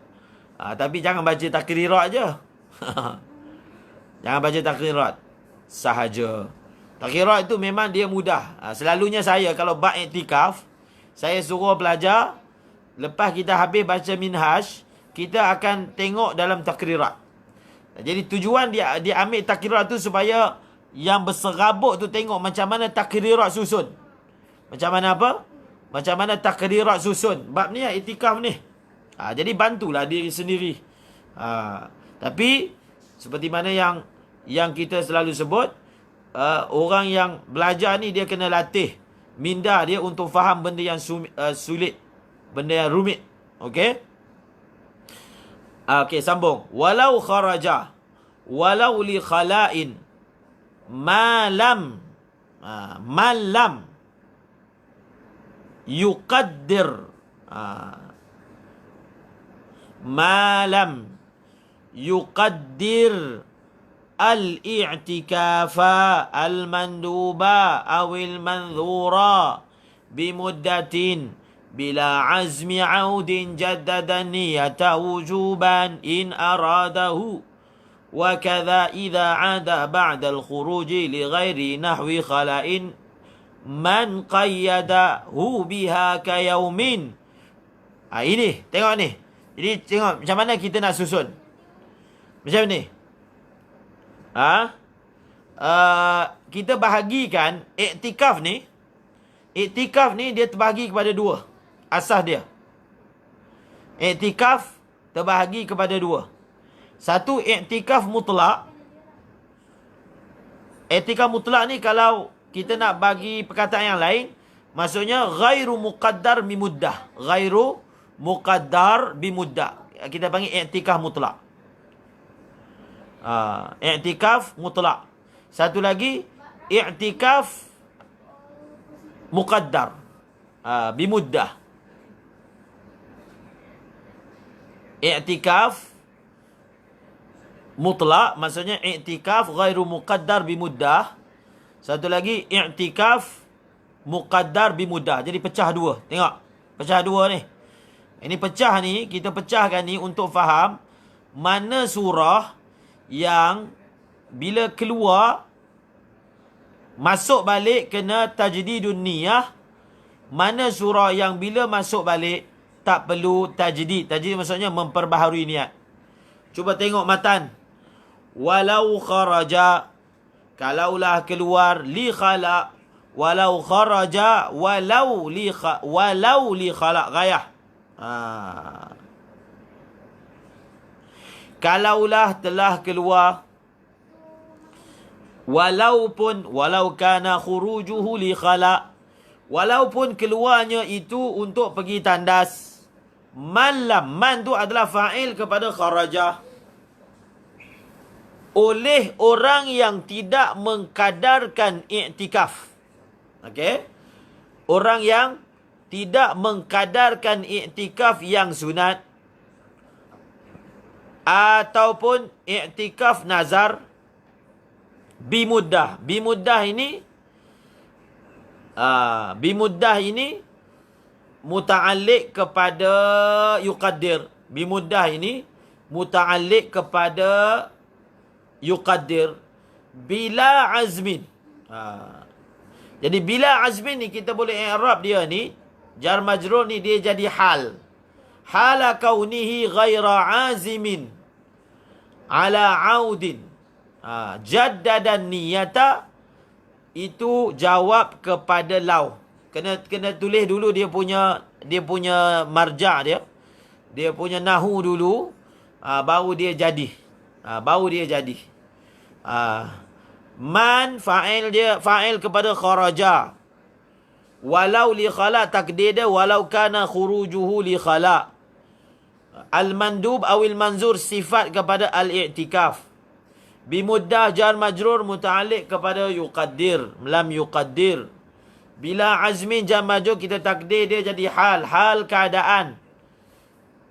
Tapi jangan baca takrirat je. Jangan baca takrirat sahaja. Takrirat itu memang dia mudah. Selalunya saya kalau bab iktikaf, saya suruh pelajar, lepas kita habis baca minhaj, kita akan tengok dalam takrirat. Jadi tujuan dia ambil takrirat tu supaya yang berserabut tu tengok macam mana takrirat susun. Macam mana apa? Macam mana takrirat susun. Bab ni iktikaf ni. Jadi bantulah diri sendiri. Tapi seperti mana yang kita selalu sebut, orang yang belajar ni dia kena latih minda dia untuk faham benda yang sulit, benda yang rumit. Okey? Okey, sambung. Walau kharaja walau li khala'in malam yuqaddir malam yuqaddir al-i'tikafa al-manduba awil manzura bimuddatin bila azmi audin jaddadan niyata wujuban in aradahu wa kadha idha ada ba'da al-khuruji li ghairi nahwi khala'in man qayyadahu biha ka yaumin. Ini tengok ni. Jadi tengok macam mana kita nak susun. Macam ni. Kita bahagikan iktikaf ni. Iktikaf ni dia terbahagi kepada dua. Asas dia. Iktikaf terbahagi kepada dua. Satu, iktikaf mutlak. Iktikaf mutlak ni kalau kita nak bagi perkataan yang lain, maksudnya ghairu muqaddar bimuddah. Ghairu muqaddar bimuddah. Kita panggil iktikaf mutlak. Iktikaf mutlak. Satu lagi, iktikaf muqaddar bimuddah. Iktikaf mutlak maksudnya iktikaf ghairu muqaddar bimuddah. Satu lagi i'tikaf muqaddar bimuddah. Jadi pecah dua. Tengok. Pecah dua ni. Ini pecah ni, kita pecahkan ni untuk faham mana surah yang bila keluar masuk balik kena tajdidun niyah. Mana surah yang bila masuk balik tak perlu tajdid. Tajdid maksudnya memperbaharui niat. Cuba tengok matan. Walau kharaja, kalaulah keluar, li khala, walau kharaja, walau li khala ghayah. Kalaulah telah keluar, walau kana khurujuhu li khala, walaupun keluarnya itu untuk pergi tandas. Man tu adalah fa'il kepada kharaja. Oleh orang yang tidak mengkadarkan iktikaf. Okey? Orang yang tidak mengkadarkan iktikaf yang sunat ataupun iktikaf nazar bimuddah. Bimuddah ini muta'alliq kepada yuqaddir. Bimuddah ini muta'alliq kepada yuqaddir bila azmin. Jadi bila azmin ni kita boleh i'rab dia ni, jar majrur ni dia jadi hal. Hala kaunihi ghaira azimin ala audin. Jaddadan niyata itu jawab kepada lau. Kena tulis dulu dia punya marja' dia. Dia punya nahu dulu, baru dia jadi. Baru dia jadi. Man fa'il kepada kharaja. Walau li khala takdir dia walau kana khurujuhu li khala. Al-mandub awil manzur sifat kepada al-i'tikaf. Bimuddah jar majrur muta'alliq kepada yuqaddir, lam yuqaddir. Bila azmin jar majrur kita takdir dia jadi hal keadaan.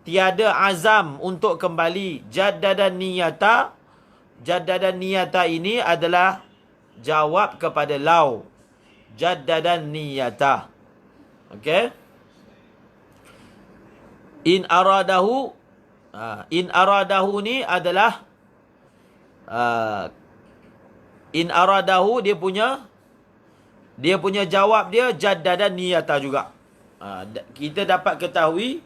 Tiada azam untuk kembali. Jaddadan niyata. Jaddadan niyata ini adalah jawab kepada lau. Jaddadan niyata. Okey. In aradahu ni adalah in aradahu dia punya jawab dia jaddadan niyata juga. Kita dapat ketahui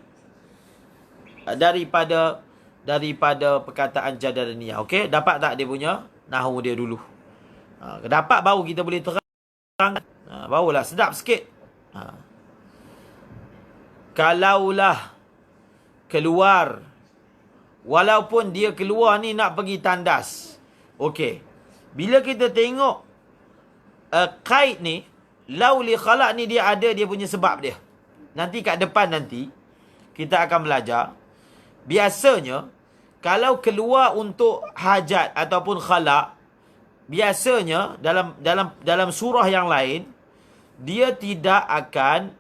daripada perkataan jaddadan niyah. Okey, dapat tak dia punya nahwu dia dulu? Dapat baru kita boleh terang. Barulah sedap sikit. Kalaulah keluar, walaupun dia keluar ni nak pergi tandas. Okey. Bila kita tengok kait ni, lau li khala ni dia ada dia punya sebab dia. Nanti kat depan nanti kita akan belajar. Biasanya kalau keluar untuk hajat ataupun khala, biasanya dalam surah yang lain dia tidak akan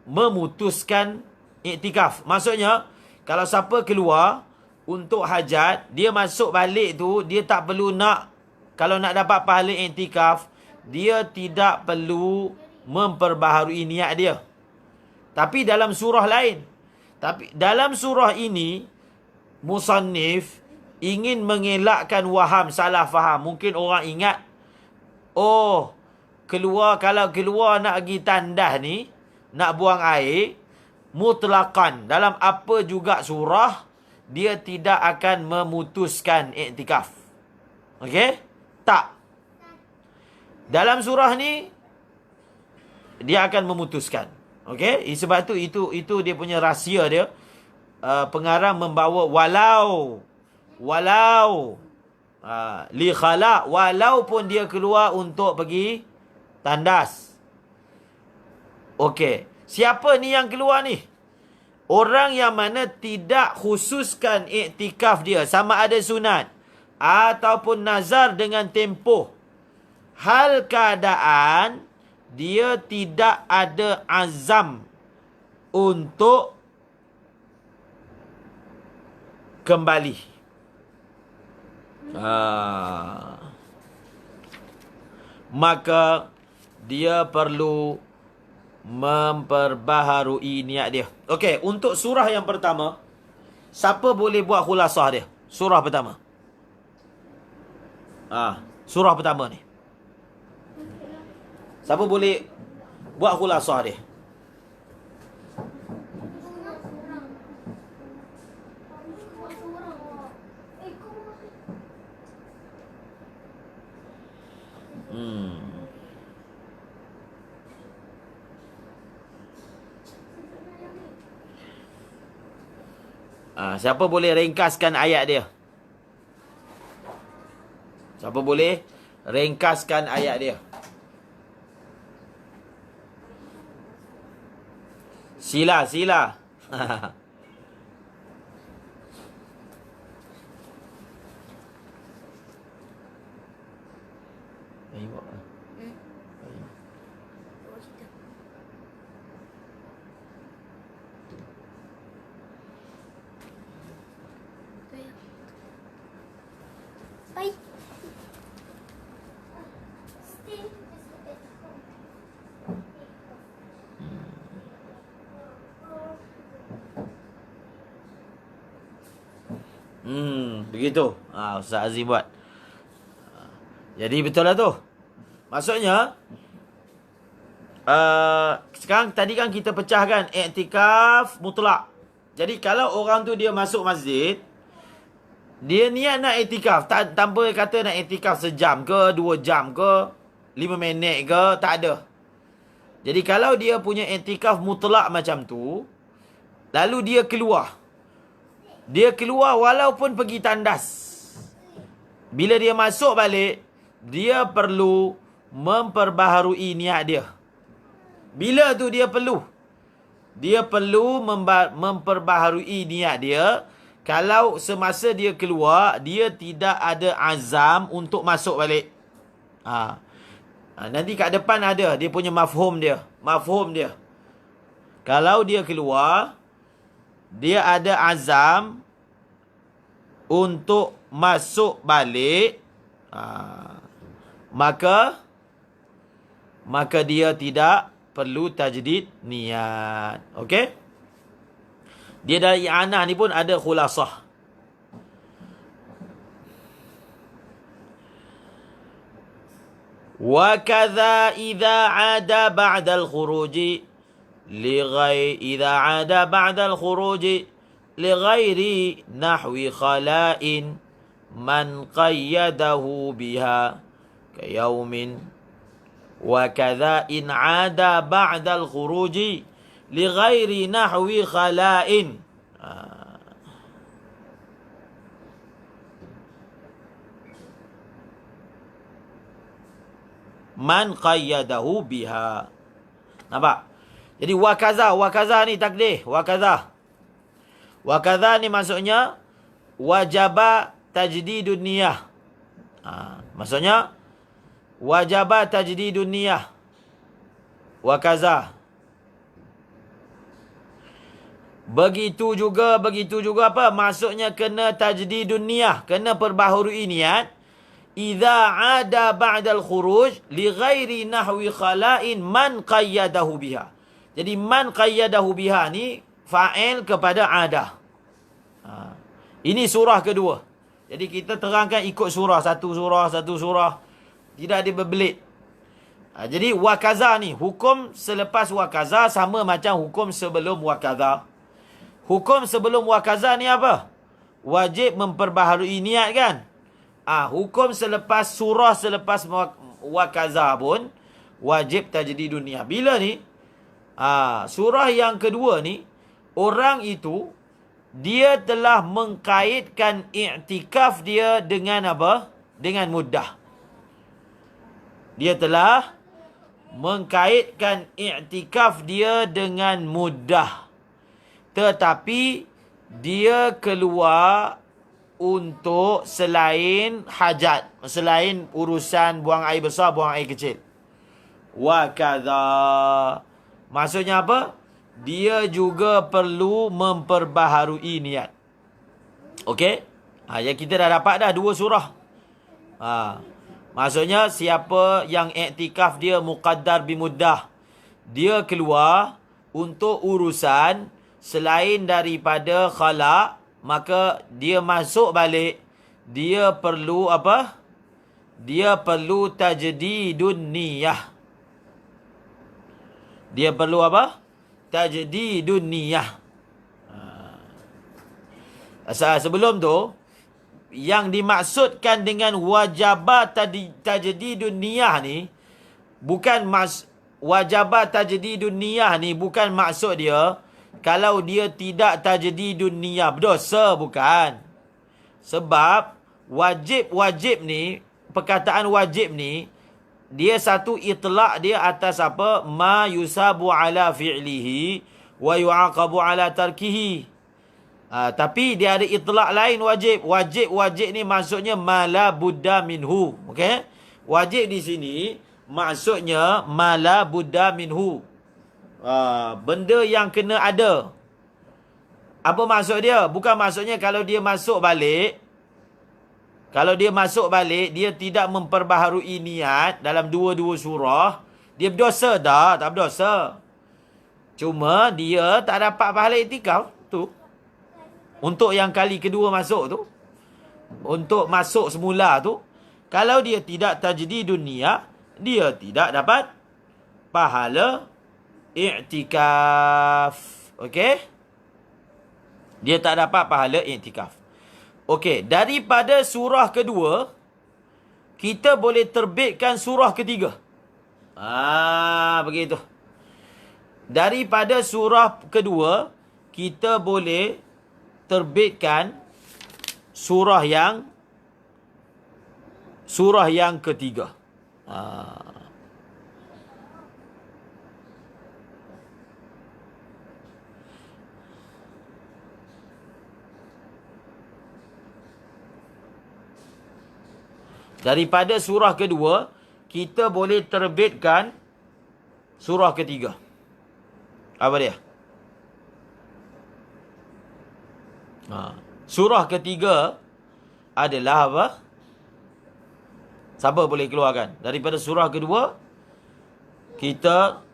memutuskan iktikaf. Maksudnya kalau siapa keluar untuk hajat, dia masuk balik tu dia tak perlu nak, kalau nak dapat pahala iktikaf, dia tidak perlu memperbaharui niat dia. Tapi dalam surah lain, tapi dalam surah ini musannif ingin mengelakkan waham, salah faham. Mungkin orang ingat, kalau keluar nak pergi tandas ni, nak buang air, mutlaqan dalam apa juga surah, dia tidak akan memutuskan iktikaf. Okey? Tak. Dalam surah ni dia akan memutuskan. Okey? Sebab tu itu dia punya rahsia dia. Pengarang membawa walau li khala, walaupun dia keluar untuk pergi tandas. Okey. Siapa ni yang keluar ni? Orang yang mana tidak khususkan iktikaf dia, sama ada sunat ataupun nazar dengan tempoh. Hal keadaan dia tidak ada azam untuk kembali. Maka dia perlu memperbaharui niat dia. Okey, untuk surah yang pertama, siapa boleh buat khulasah dia? Surah pertama. Surah pertama ni. Siapa boleh buat khulasah dia? Siapa boleh ringkaskan ayat dia? Siapa boleh ringkaskan ayat dia? Sila. Begitu. Ustaz Azim buat. Jadi betul lah tu. Maksudnya, sekarang tadi kan kita pecahkan iktikaf mutlak. Jadi kalau orang tu dia masuk masjid, dia niat nak iktikaf, tanpa kata nak iktikaf sejam ke, 2 jam ke, 5 minit ke, tak ada. Jadi kalau dia punya iktikaf mutlak macam tu, lalu dia keluar. Dia keluar walaupun pergi tandas. Bila dia masuk balik, dia perlu memperbaharui niat dia. Bila tu dia perlu? Dia perlu memperbaharui niat dia. Kalau semasa dia keluar, dia tidak ada azam untuk masuk balik. Nanti kat depan ada dia punya mafhum dia. Kalau dia keluar, dia ada azam untuk masuk balik, maka dia tidak perlu tajdid niat. Okey? Dia dari i'anah ni pun ada khulasah. Wa kadza idza 'ada ba'da al-khuruj إذا عاد بعد الخروج لغير نحو خلاء من قيده بها كيوم وكذا إن عاد بعد الخروج لغير نحو خلاء من قيده بها. Nampak? Jadi wakaza ni takdir. Wakaza ni maksudnya wajaba tajdidun niyah. Maksudnya wajaba tajdidun niyah. Wakaza. Begitu juga apa? Maksudnya kena tajdidun niyah, kena perbaharui niat. Idza ada ba'dal khuruj li ghairi nahwi khala'in man qayyadahu biha. Jadi man qayyadahu biha ni fa'il kepada ada. Ini surah kedua. Jadi kita terangkan ikut surah. Satu surah. Tidak ada berbelit. Jadi wakaza ni, hukum selepas wakaza sama macam hukum sebelum wakaza. Hukum sebelum wakaza ni apa? wajib memperbaharui niat kan? Hukum selepas surah selepas wakaza pun wajib tajdidun niyah. Bila ni? Surah yang kedua ni, orang itu dia telah mengkaitkan i'tikaf dia dengan apa? Dengan muddah. Dia telah mengkaitkan i'tikaf dia dengan muddah. Tetapi dia keluar untuk selain hajat, selain urusan buang air besar, buang air kecil. Wa kadza. Maksudnya apa? Dia juga perlu memperbaharui niat. Okey? Yang kita dah dapat dah 2 surah. Maksudnya siapa yang iktikaf dia muqaddar bimuddah, dia keluar untuk urusan selain daripada khala', maka dia masuk balik, dia perlu apa? Dia perlu tajdidun niyah. Dia perlu apa? Tajdidun niyah. Sebelum tu, yang dimaksudkan dengan wajabat tajdidun niyah ni, bukan wajabat tajdidun niyah ni bukan maksud dia kalau dia tidak tajdidun niyah berdosa, bukan. Sebab wajib ni, perkataan wajib ni, dia satu itlaq dia atas apa? Ma yusabu ala fi'lihi wa yu'aqabu ala tarkihi. Tapi dia ada itlaq lain wajib. Wajib ni maksudnya mala buddha minhu. Okey? Wajib di sini maksudnya mala buddha minhu. Benda yang kena ada. Apa maksud dia? Bukan maksudnya kalau dia masuk balik, dia tidak memperbaharui niat dalam 2 surah, dia berdosa dah, tak berdosa. Cuma dia tak dapat pahala iktikaf tu. Untuk yang kali kedua masuk tu, untuk masuk semula tu, kalau dia tidak tajdidun niyah, dia tidak dapat pahala i'tikaf. Okey? Dia tak dapat pahala i'tikaf. Okey, daripada surah kedua, kita boleh terbitkan surah ketiga. Begitu. Daripada surah kedua, kita boleh terbitkan surah yang ketiga. Daripada surah kedua, kita boleh terbitkan surah ketiga. Apa dia? Surah ketiga adalah apa? Siapa boleh keluarkan? Daripada surah kedua, kita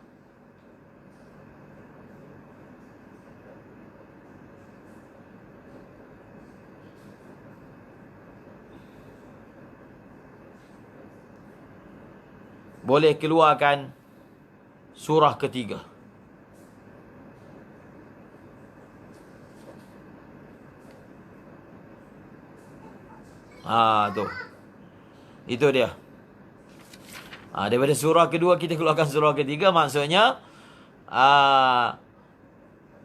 boleh keluarkan surah ketiga. Tu. Itu dia. Daripada surah kedua kita keluarkan surah ketiga, maksudnya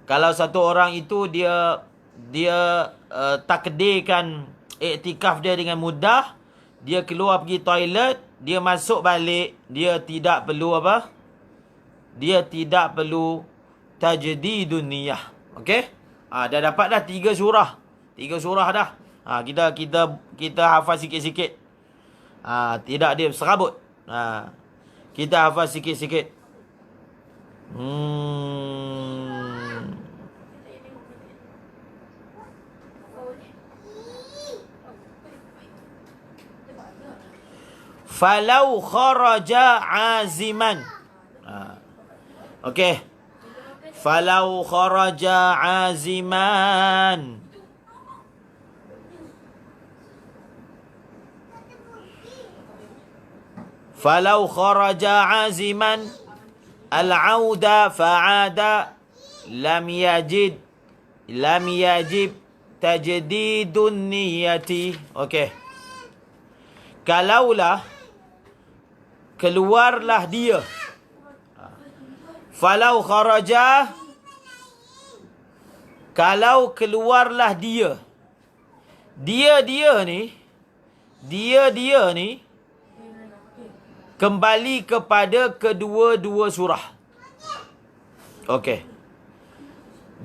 kalau satu orang itu dia takdirkan iktikaf dia dengan mudah, dia keluar pergi toilet, dia masuk balik, dia tidak perlu apa? Dia tidak perlu tajdidun niyah. Okey? Dah dapat dah 3 surah. 3 surah dah. Kita hafal sikit-sikit. Tidak dia serabut. Kita hafal sikit-sikit. Falau kharaja aziman. Okey. Falau kharaja aziman. Falau kharaja aziman al-auda fa'ada lam yajib tajdidun niyati. Okey. Kalaulah keluarlah dia. Falau kharaja, kalau keluarlah dia. Dia ni kembali kepada kedua-dua surah. Okey.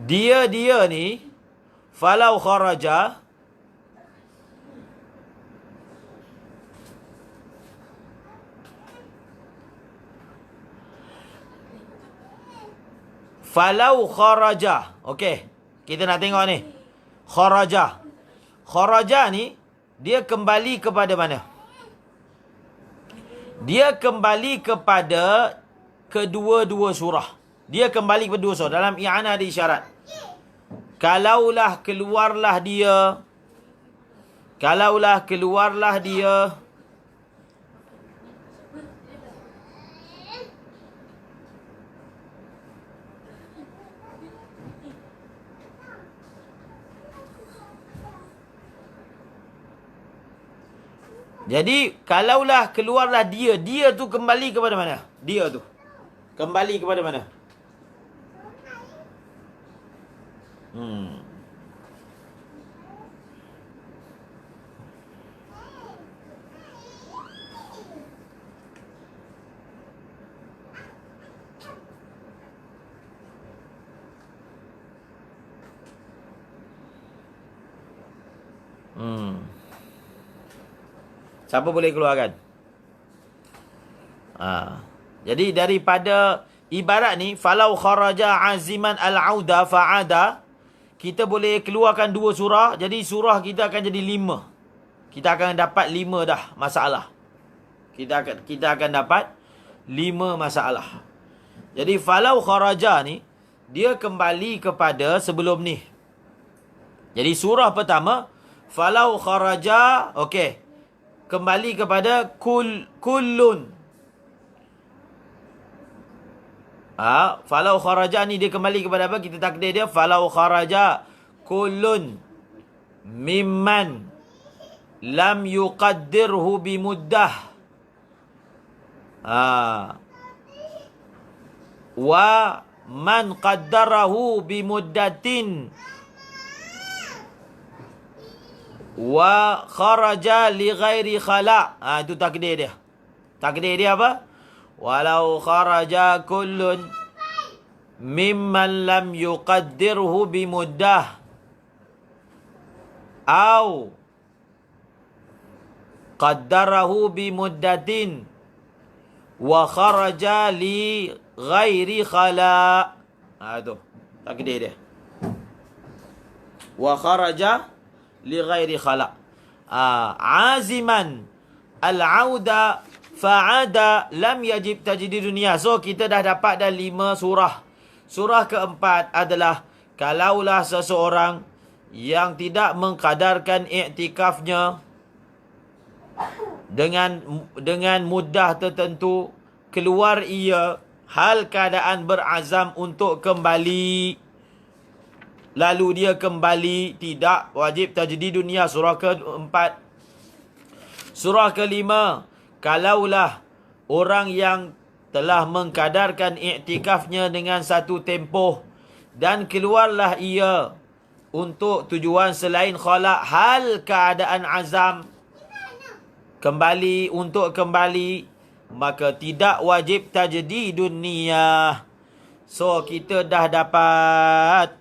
Dia ni falau kharaja, falau kharaja. Okey. Kita nak tengok ni. Kharaja. Kharaja ni dia kembali kepada mana? Dia kembali kepada kedua-dua surah. Dia kembali kepada dua surah. Dalam i'anah ada isyarat. Kalaulah keluarlah dia. Kalaulah keluarlah dia. Jadi, kalaulah keluarlah dia. Dia tu kembali kepada mana? Dia tu. Kembali kepada mana? Siapa boleh keluarkan? Jadi daripada ibarat ni, falau kharaja aziman al-auda fa'ada, kita boleh keluarkan dua surah. Jadi surah kita akan jadi 5. Kita akan dapat 5 dah masalah. Kita akan dapat 5 masalah. Jadi falau kharaja ni, dia kembali kepada sebelum ni. Jadi surah pertama, falau kharaja, okey. Kembali kepada kullun. Falau kharaja ni dia kembali kepada apa? Kita takdir dia falau kharaja kullun mimman lam yuqaddirhu bimuddah. Wa man qaddarahu bimuddatin wa kharaja li ghairi khala. Itu takdir dia. Takdir dia apa? Walau kharaja kullun mimman lam yuqaddirhu bimuddah au qaddarahu bimuddatin wa kharaja li ghairi khala. Itu takdir dia. Wa kharaja li ghairi khala. Aziman al-auda fa'ada lam yajib tajdid dunia. So kita dah dapat dah 5 surah. Surah keempat adalah kalaulah seseorang yang tidak mengkadarkan iktikafnya dengan mudah tertentu, keluar ia hal keadaan berazam untuk kembali, lalu dia kembali, tidak wajib tajdid dunia. Surah keempat. Surah kelima, kalaulah orang yang telah mengkadarkan iktikafnya dengan satu tempoh dan keluarlah ia untuk tujuan selain khala, hal keadaan azam kembali, untuk kembali, maka tidak wajib tajdid dunia. So kita dah dapat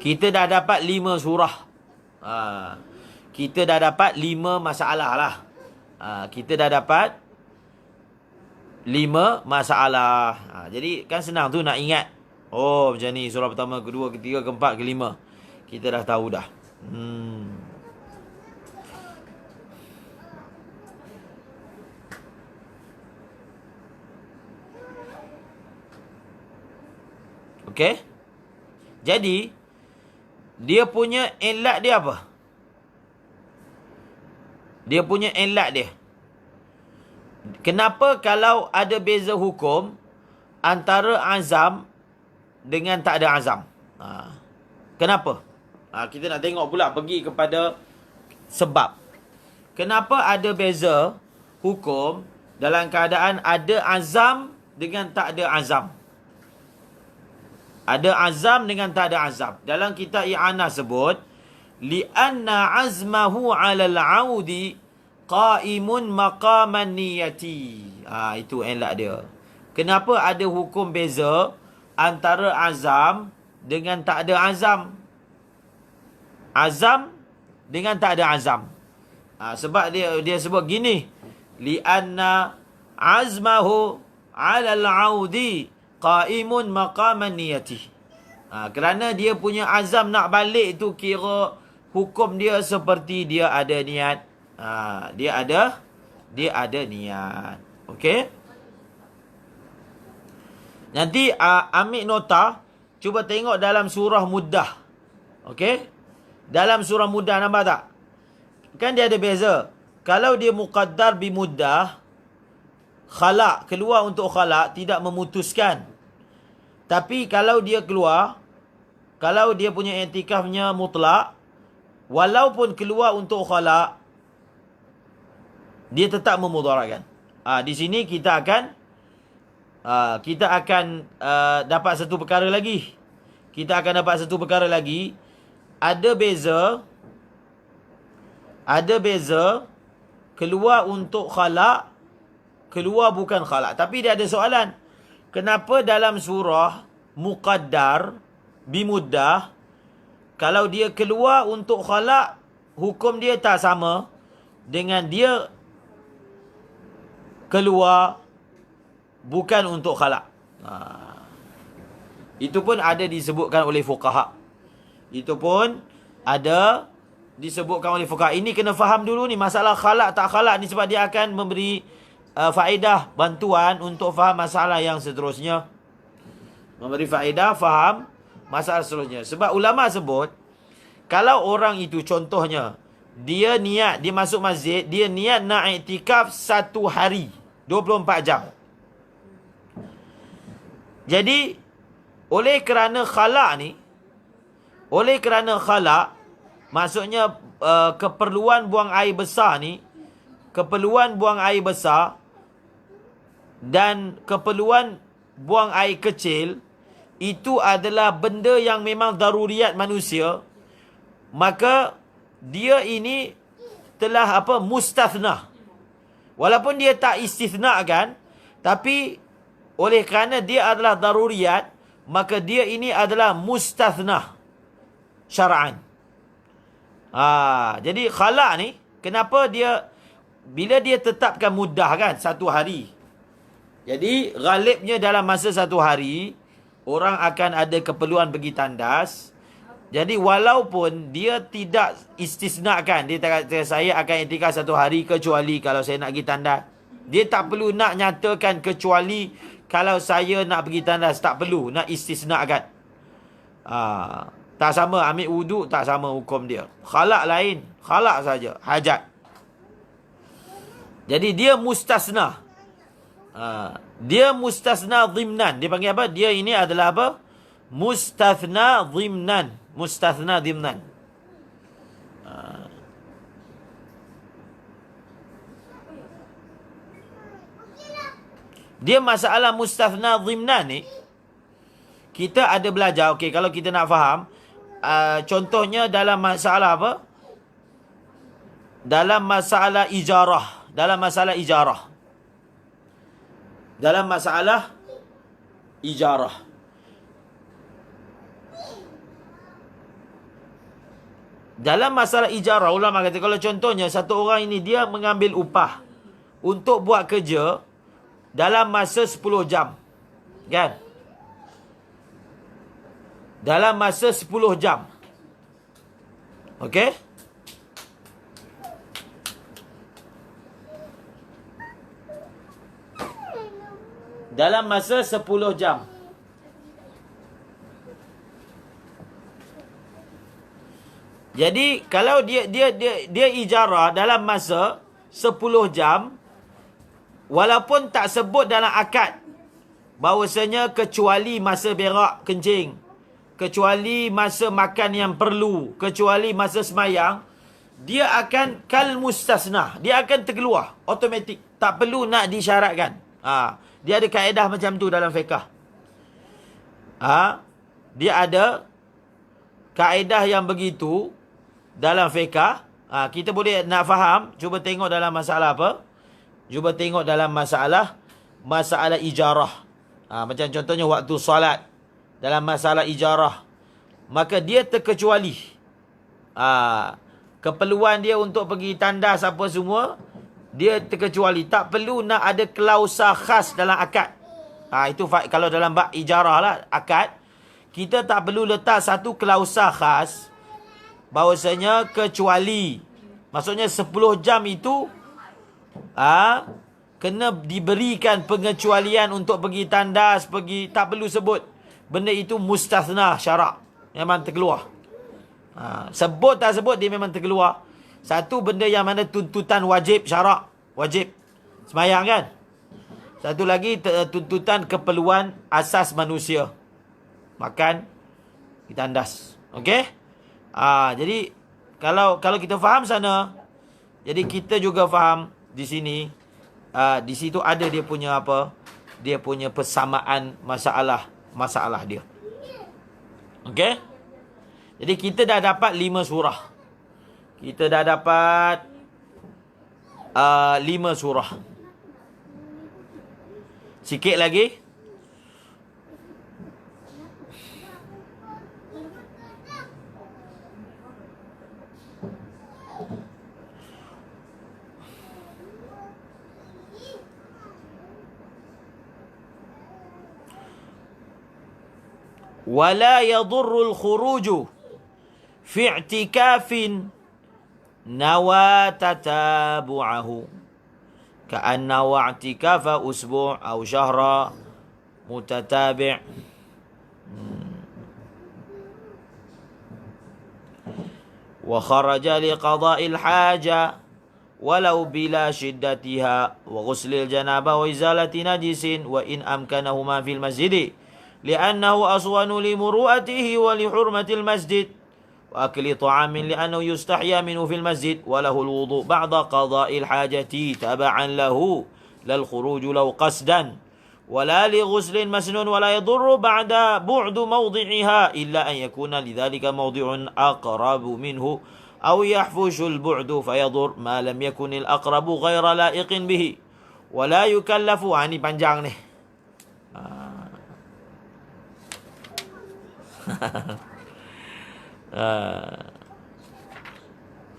kita dah dapat 5 surah. Kita dah dapat 5 masalah lah. Kita dah dapat 5 masalah. Jadi kan senang tu nak ingat. Oh macam ni surah pertama, kedua, ketiga, keempat, kelima. Kita dah tahu dah. Okey. Jadi dia punya ilat dia apa? Dia punya elat dia. Kenapa kalau ada beza hukum antara azam dengan tak ada azam? Kenapa? Kita nak tengok pula, pergi kepada sebab. Kenapa ada beza hukum dalam keadaan ada azam dengan tak ada azam? Ada azam dengan tak ada azam. Dalam kitab I'anah sebut, li'anna azmahu 'alal 'audi qaimun maqaman niyati. Itu elak dia. Kenapa ada hukum beza antara azam dengan tak ada azam? Azam dengan tak ada azam. Sebab dia sebut gini, li'anna azmahu 'alal 'audi qaimun maqaman niyati. Kerana dia punya azam nak balik tu, kira hukum dia seperti dia ada niat. Dia ada niat. Okey? Nanti ambil nota, cuba tengok dalam surah Muddah. Okey? Dalam surah Muddah, nampak tak? Kan dia ada beza. Kalau dia muqaddar bi muddah, khalaq, keluar untuk khalaq, tidak memutuskan. Tapi kalau dia keluar, kalau dia punya i'tikafnya mutlak, walaupun keluar untuk khalaq, dia tetap memudaratkan. Di sini kita akan dapat satu perkara lagi. Ada beza keluar untuk khalaq, keluar bukan khalaq. Tapi dia ada soalan. Kenapa dalam surah muqaddar bimuddah, kalau dia keluar untuk khalaq, hukum dia tak sama dengan dia keluar bukan untuk khalaq? Itu pun ada disebutkan oleh fuqaha. Ini kena faham dulu ni, masalah khalaq tak khalaq ni, sebab dia akan memberi faedah, bantuan untuk faham masalah yang seterusnya. Sebab ulama sebut, kalau orang itu contohnya, dia masuk masjid, dia niat nak iktikaf 1 hari, 24 jam. Jadi, oleh kerana khalaq, maksudnya keperluan buang air besar dan keperluan buang air kecil, itu adalah benda yang memang daruriat manusia, maka dia ini telah mustathna. Walaupun dia tak istithnakan, tapi oleh kerana dia adalah daruriat, maka dia ini adalah mustathna syar'an. Jadi khalaq ni, kenapa bila dia tetapkan muddah kan 1 hari. Jadi ghalibnya dalam masa 1 hari, orang akan ada keperluan pergi tandas. Jadi walaupun dia tidak istisnakan, dia kata saya akan iktikaf 1 hari kecuali kalau saya nak pergi tandas. Dia tak perlu nak nyatakan kecuali kalau saya nak pergi tandas, tak perlu nak istisnakan. Tak sama, ambil wuduk tak sama hukum dia. Khalaq lain, khalaq saja, hajat. Jadi dia mustasna. Dia mustasna dhimnan. Dia panggil apa? Dia ini adalah apa? Mustathna dhimnan. Dia masalah mustathna dhimnan ni, kita ada belajar. Okey, kalau kita nak faham, contohnya dalam masalah apa? Dalam masalah ijarah. Dalam masalah ijarah, ulama kata, kalau contohnya satu orang ini dia mengambil upah untuk buat kerja dalam masa 10 jam. Kan? Dalam masa 10 jam. Okey? Dalam masa 10 jam. Jadi kalau dia ijarah dalam masa 10 jam, walaupun tak sebut dalam akad bahawasanya kecuali masa berak kencing, kecuali masa makan yang perlu, kecuali masa semayang, dia akan kal mustasnah, dia akan terkeluar automatik, tak perlu nak disyaratkan. Dia ada kaedah macam tu dalam fiqh. Dia ada kaedah yang begitu dalam fiqh. Kita boleh nak faham, cuba tengok dalam masalah apa? Cuba tengok dalam masalah ijarah. Macam contohnya waktu solat. Dalam masalah ijarah, maka dia terkecuali. Keperluan dia untuk pergi tandas apa semua, dia terkecuali. Tak perlu nak ada klausa khas dalam akad. Itu kalau dalam bab ijarah lah, akad. Kita tak perlu letak satu klausa khas bahawasanya kecuali. Maksudnya 10 jam itu kena diberikan pengecualian untuk pergi tandas, pergi, tak perlu sebut. Benda itu mustasnah syarak, memang terkeluar. Sebut tak sebut, dia memang terkeluar. Satu benda yang mana tuntutan wajib syarak, wajib semayang kan. Satu lagi tuntutan keperluan asas manusia, makan, tandas. Okey? Jadi kalau kita faham sana, jadi kita juga faham di sini. Di situ ada dia punya apa? Dia punya persamaan masalah dia. Okey? Jadi kita dah dapat 5 surah. Kita dah dapat 5 surah. Sikit lagi. ولا يضر الخروج في اعتكاف نوى تتابعه كأن نوى اعتكاف أسبوع أو شهر متتابع وخرج لقضاء الحاجة ولو بلا شدتها وغسل الجنابة وإزالة نجس وإن أمكنهما في المسجد لأنه أصون لمروءته ولحرمة المسجد وأكل طعام لأنه يستحيا منه في المسجد وله الوضوء بعد قضاء الحاجة تبعا له لا الخروج لو قصدا ولا لغسل مسنون ولا يضر بعد بعد موضعها إلا أن يكون لذلك موضع أقرب منه أو يحفش البعد فيضر ما لم يكن الأقرب غير لائق به ولا يكلف ini panjang ni.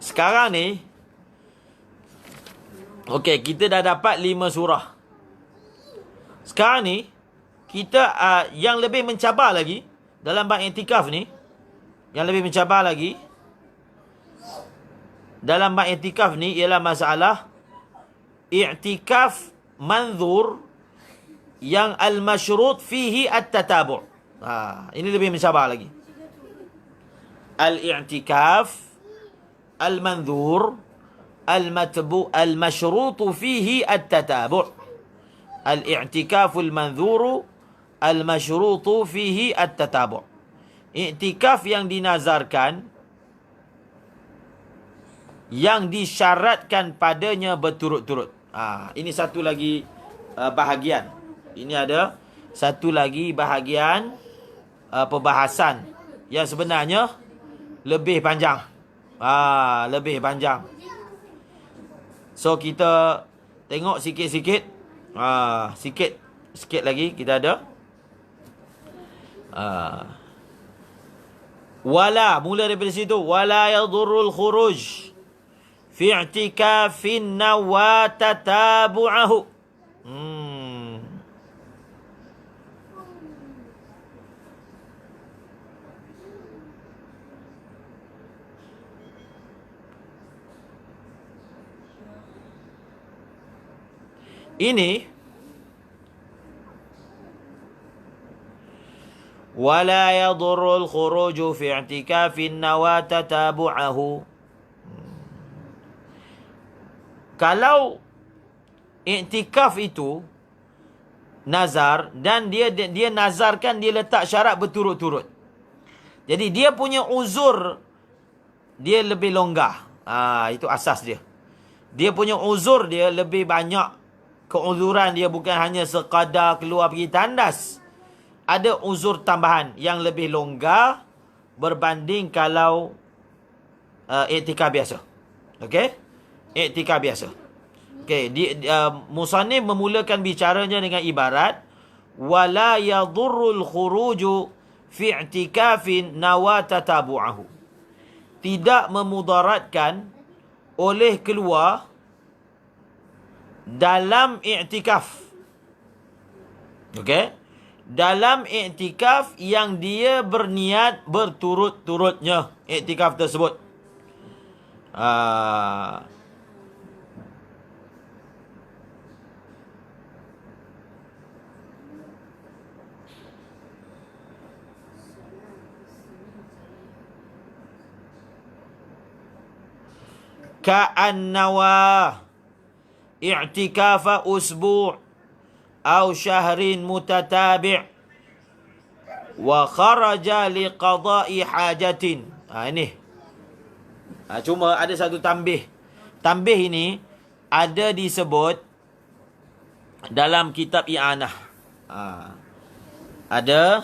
Sekarang ni, okey, kita dah dapat 5 surah. Sekarang ni kita yang lebih mencabar lagi dalam bab i'tikaf ni, yang lebih mencabar lagi dalam bab i'tikaf ni ialah masalah i'tikaf manzur yang al-masyrut fihi at-tatabu'. Ini lebih mencabar lagi. Al-i'tikaf al-manzur al-mashrutu fihi at-tatabu'. Al-i'tikaf al-manzuru al-mashrutu fihi at-tatabu'. I'tikaf yang dinazarkan, yang disyaratkan padanya berturut-turut. Ini satu lagi bahagian. Ini ada satu lagi bahagian perbahasan yang sebenarnya lebih panjang. Lebih panjang. So kita tengok sikit-sikit. Sikit lagi kita ada. Wala, mula daripada situ. Wala yadurrul khuruj fi i'tikafin nawa tatabu'ahu. Ini ولا يضر الخروج في اعتكاف نوى تتابعه. Kalau iktikaf itu nazar dan dia nazarkan, dia letak syarat berturut-turut. Jadi dia punya uzur dia lebih longgar. Itu asas dia. Dia punya uzur dia lebih banyak. Keuzuran dia bukan hanya sekadar keluar pergi tandas. Ada uzur tambahan yang lebih longgar berbanding kalau iktikaf biasa. Okey? Iktikaf biasa. Okey, musannif memulakan bicaranya dengan ibarat wala yadurrul khuruju fi i'tikafin nawa tatabu'ahu. Tidak memudaratkan oleh keluar dalam i'tikaf. Okey? Dalam i'tikaf yang dia berniat berturut-turutnya i'tikaf tersebut. Ka'an nawa i'tikafa usbu' aw syahrin mutatabi' wa kharaja liqada'i hajatin. Ini. Cuma ada satu tambih. Tambih ini ada disebut dalam kitab i'anah. Ada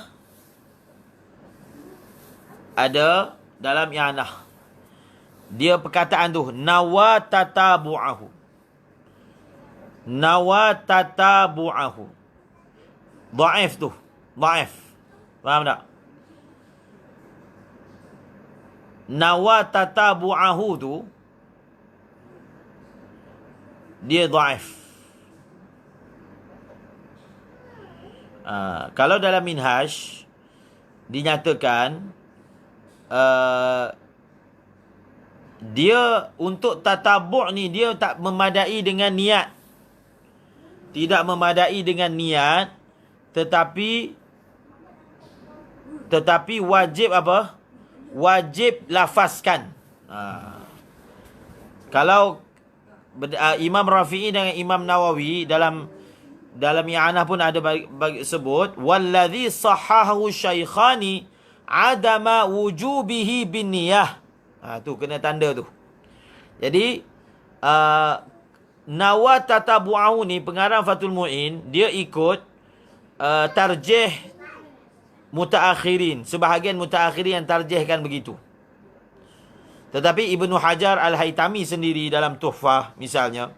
dalam i'anah. Dia perkataan tu nawa tatabu'ahu. Nawa tatabu'ahu. Dhaif tu. Dhaif. Faham tak? Nawa tatabu'ahu tu dia dhaif. Kalau dalam minhaj dinyatakan dia untuk tatabu' ni dia tak memadai dengan niat. Tidak memadai dengan niat, tetapi wajib apa? Wajib lafazkan. Kalau Imam Rafi'i dengan Imam Nawawi dalam i'anah pun ada bagi sebut wallazi sahahu syaikhani adama wujubihi bin niyah. Tu kena tanda tu. Jadi nawa tatabu'ahu ni pengarang Fathul Mu'in dia ikut tarjih mutaakhirin. Sebahagian mutaakhirin yang tarjihkan begitu. Tetapi Ibnu Hajar Al-Haytami sendiri dalam Tuhfah misalnya,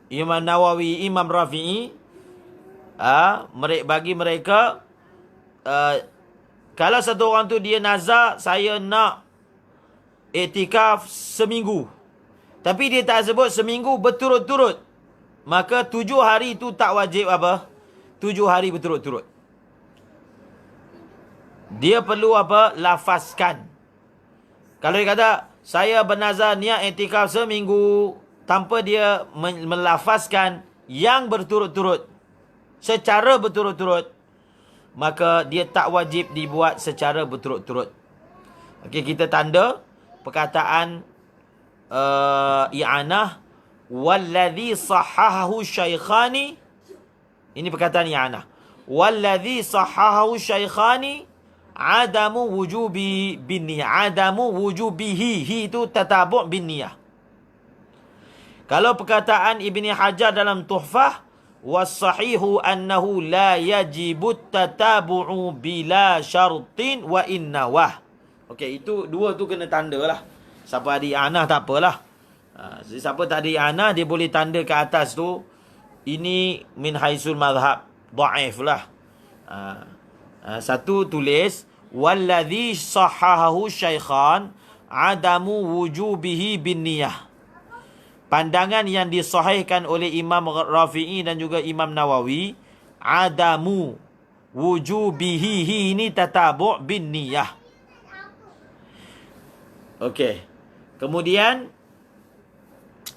Imam Nawawi, Imam Rafi'i, bagi mereka kalau satu orang tu dia nazar saya nak iktikaf seminggu, tapi dia tak sebut seminggu berturut-turut, maka 7 hari itu tak wajib apa? 7 hari berturut-turut. Dia perlu apa? Lafazkan. Kalau dia kata saya bernazar niat iktikaf seminggu tanpa dia melafazkan yang berturut-turut, secara berturut-turut, maka dia tak wajib dibuat secara berturut-turut. Okey, kita tanda perkataan i'anah wallazi sahahahu syaikhani. Ini perkataan i'anah. Wallazi sahahahu syaikhani adamu wujubi bin niyah. Adamu wujubihi. Hi itu tatabu' bin niyah. Kalau perkataan Ibni Hajar dalam Tuhfah, was-sahihu annahu la yajibut tatabu'u bila syartin wa innawah. Okey, itu dua tu kena tanda lah. Siapa ada i'anah tak apalah. Siapa tak ada i'anah dia boleh tanda ke atas tu ini min haisul madhab, dhaif lah. Satu tulis wallazi sahahahu syaikhan adamu wujubihi bin niyah. Pandangan yang disahihkan oleh Imam Rafi'i dan juga Imam Nawawi, adamu wujubihi ini tatabu' bin niyah. Okey. Kemudian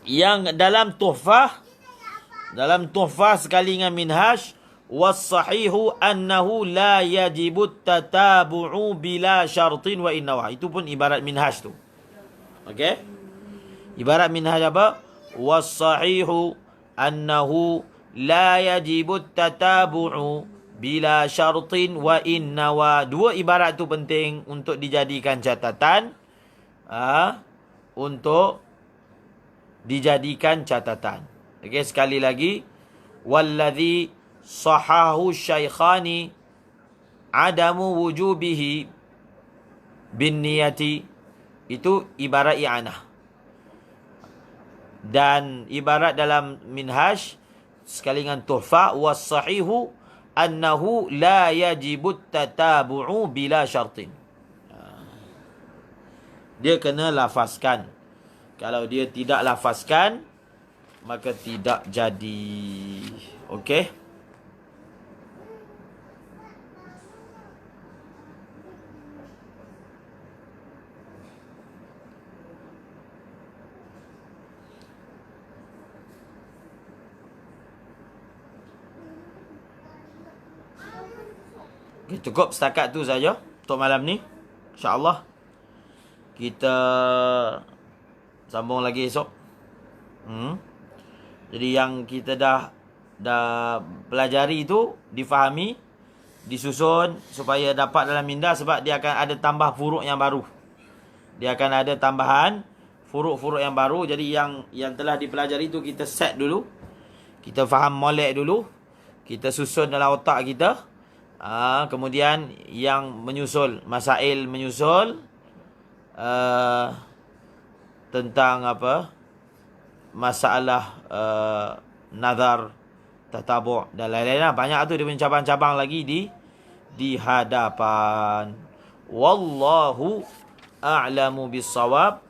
yang dalam Tuhfah sekali dengan Minhaj, was-sahihu annahu la yajibu tatabu'u bila syartin wa innawa. Itu pun ibarat minhaj tu. Okey? Ibarat minhaj apa? Was-sahihu annahu la yajibu tatabu'u bila syartin wa innawa. Dua ibarat tu penting untuk dijadikan catatan. Untuk dijadikan catatan. Okey, sekali lagi. Walladhi sahahu syaikhani adamu wujubihi bin niyati. Itu ibarat i'anah. Dan ibarat dalam minhaj sekali dengan tuhfa, was-sahihu annahu la yajibut tatabu'u bila syartin. Dia kena lafazkan. Kalau dia tidak lafazkan, maka tidak jadi. Okey? Okay, cukup setakat tu saja untuk malam ni. InsyaAllah kita sambung lagi esok. Jadi yang kita dah pelajari itu difahami, disusun supaya dapat dalam minda, sebab dia akan ada tambah furuk yang baru. Dia akan ada tambahan furuk-furuk yang baru. Jadi yang telah dipelajari itu kita set dulu. Kita faham molek dulu. Kita susun dalam otak kita. Kemudian yang menyusul, masail menyusul tentang apa? Masalah nazar, tatabu' dan lain-lain. Banyak tu dia punya cabang-cabang lagi di hadapan. Wallahu a'lamu bis-shawab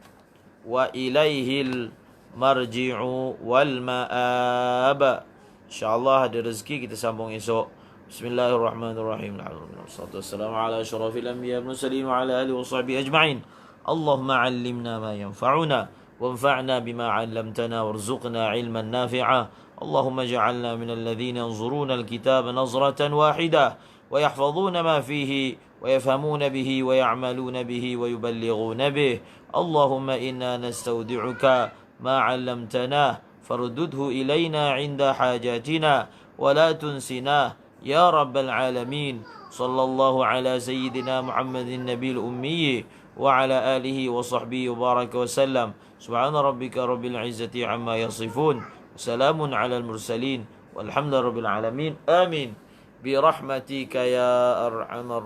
wa ilaihil marji'u wal ma'ab. InsyaAllah ada rezeki kita sambung esok. Bismillahirrahmanirrahim. Wassalatu wassalamu ala asyrafil anbiya wal mursalin wa ala alihi wa sahbihi ajma'in. Allahumma 'allimna ma yanfa'una wanfa'na bima 'allamtana warzuqna 'ilman nafi'a. Allahumma ij'alna minal ladzina yanzuruna al-kitaba nazratan wahidah wa yahfazuna ma fihi wa yafhamuna bihi wa ya'maluna bihi wa yuballighuna bihi. Allahumma inna nastawdi'uka ma 'allamtana fardudhu ilayna 'inda hajatina wa la tunsinah ya rabbal alamin. Sallallahu ala sayyidina Muhammadin nabiyil ummi wa ala alihi wa sahbihi wa baraka wa sallam. Subhana rabbika rabbil izzati amma yasifun. Salamun ala al-mursalin walhamdulillahi rabbil alamin. Amin. Bi rahmatika ya arhamar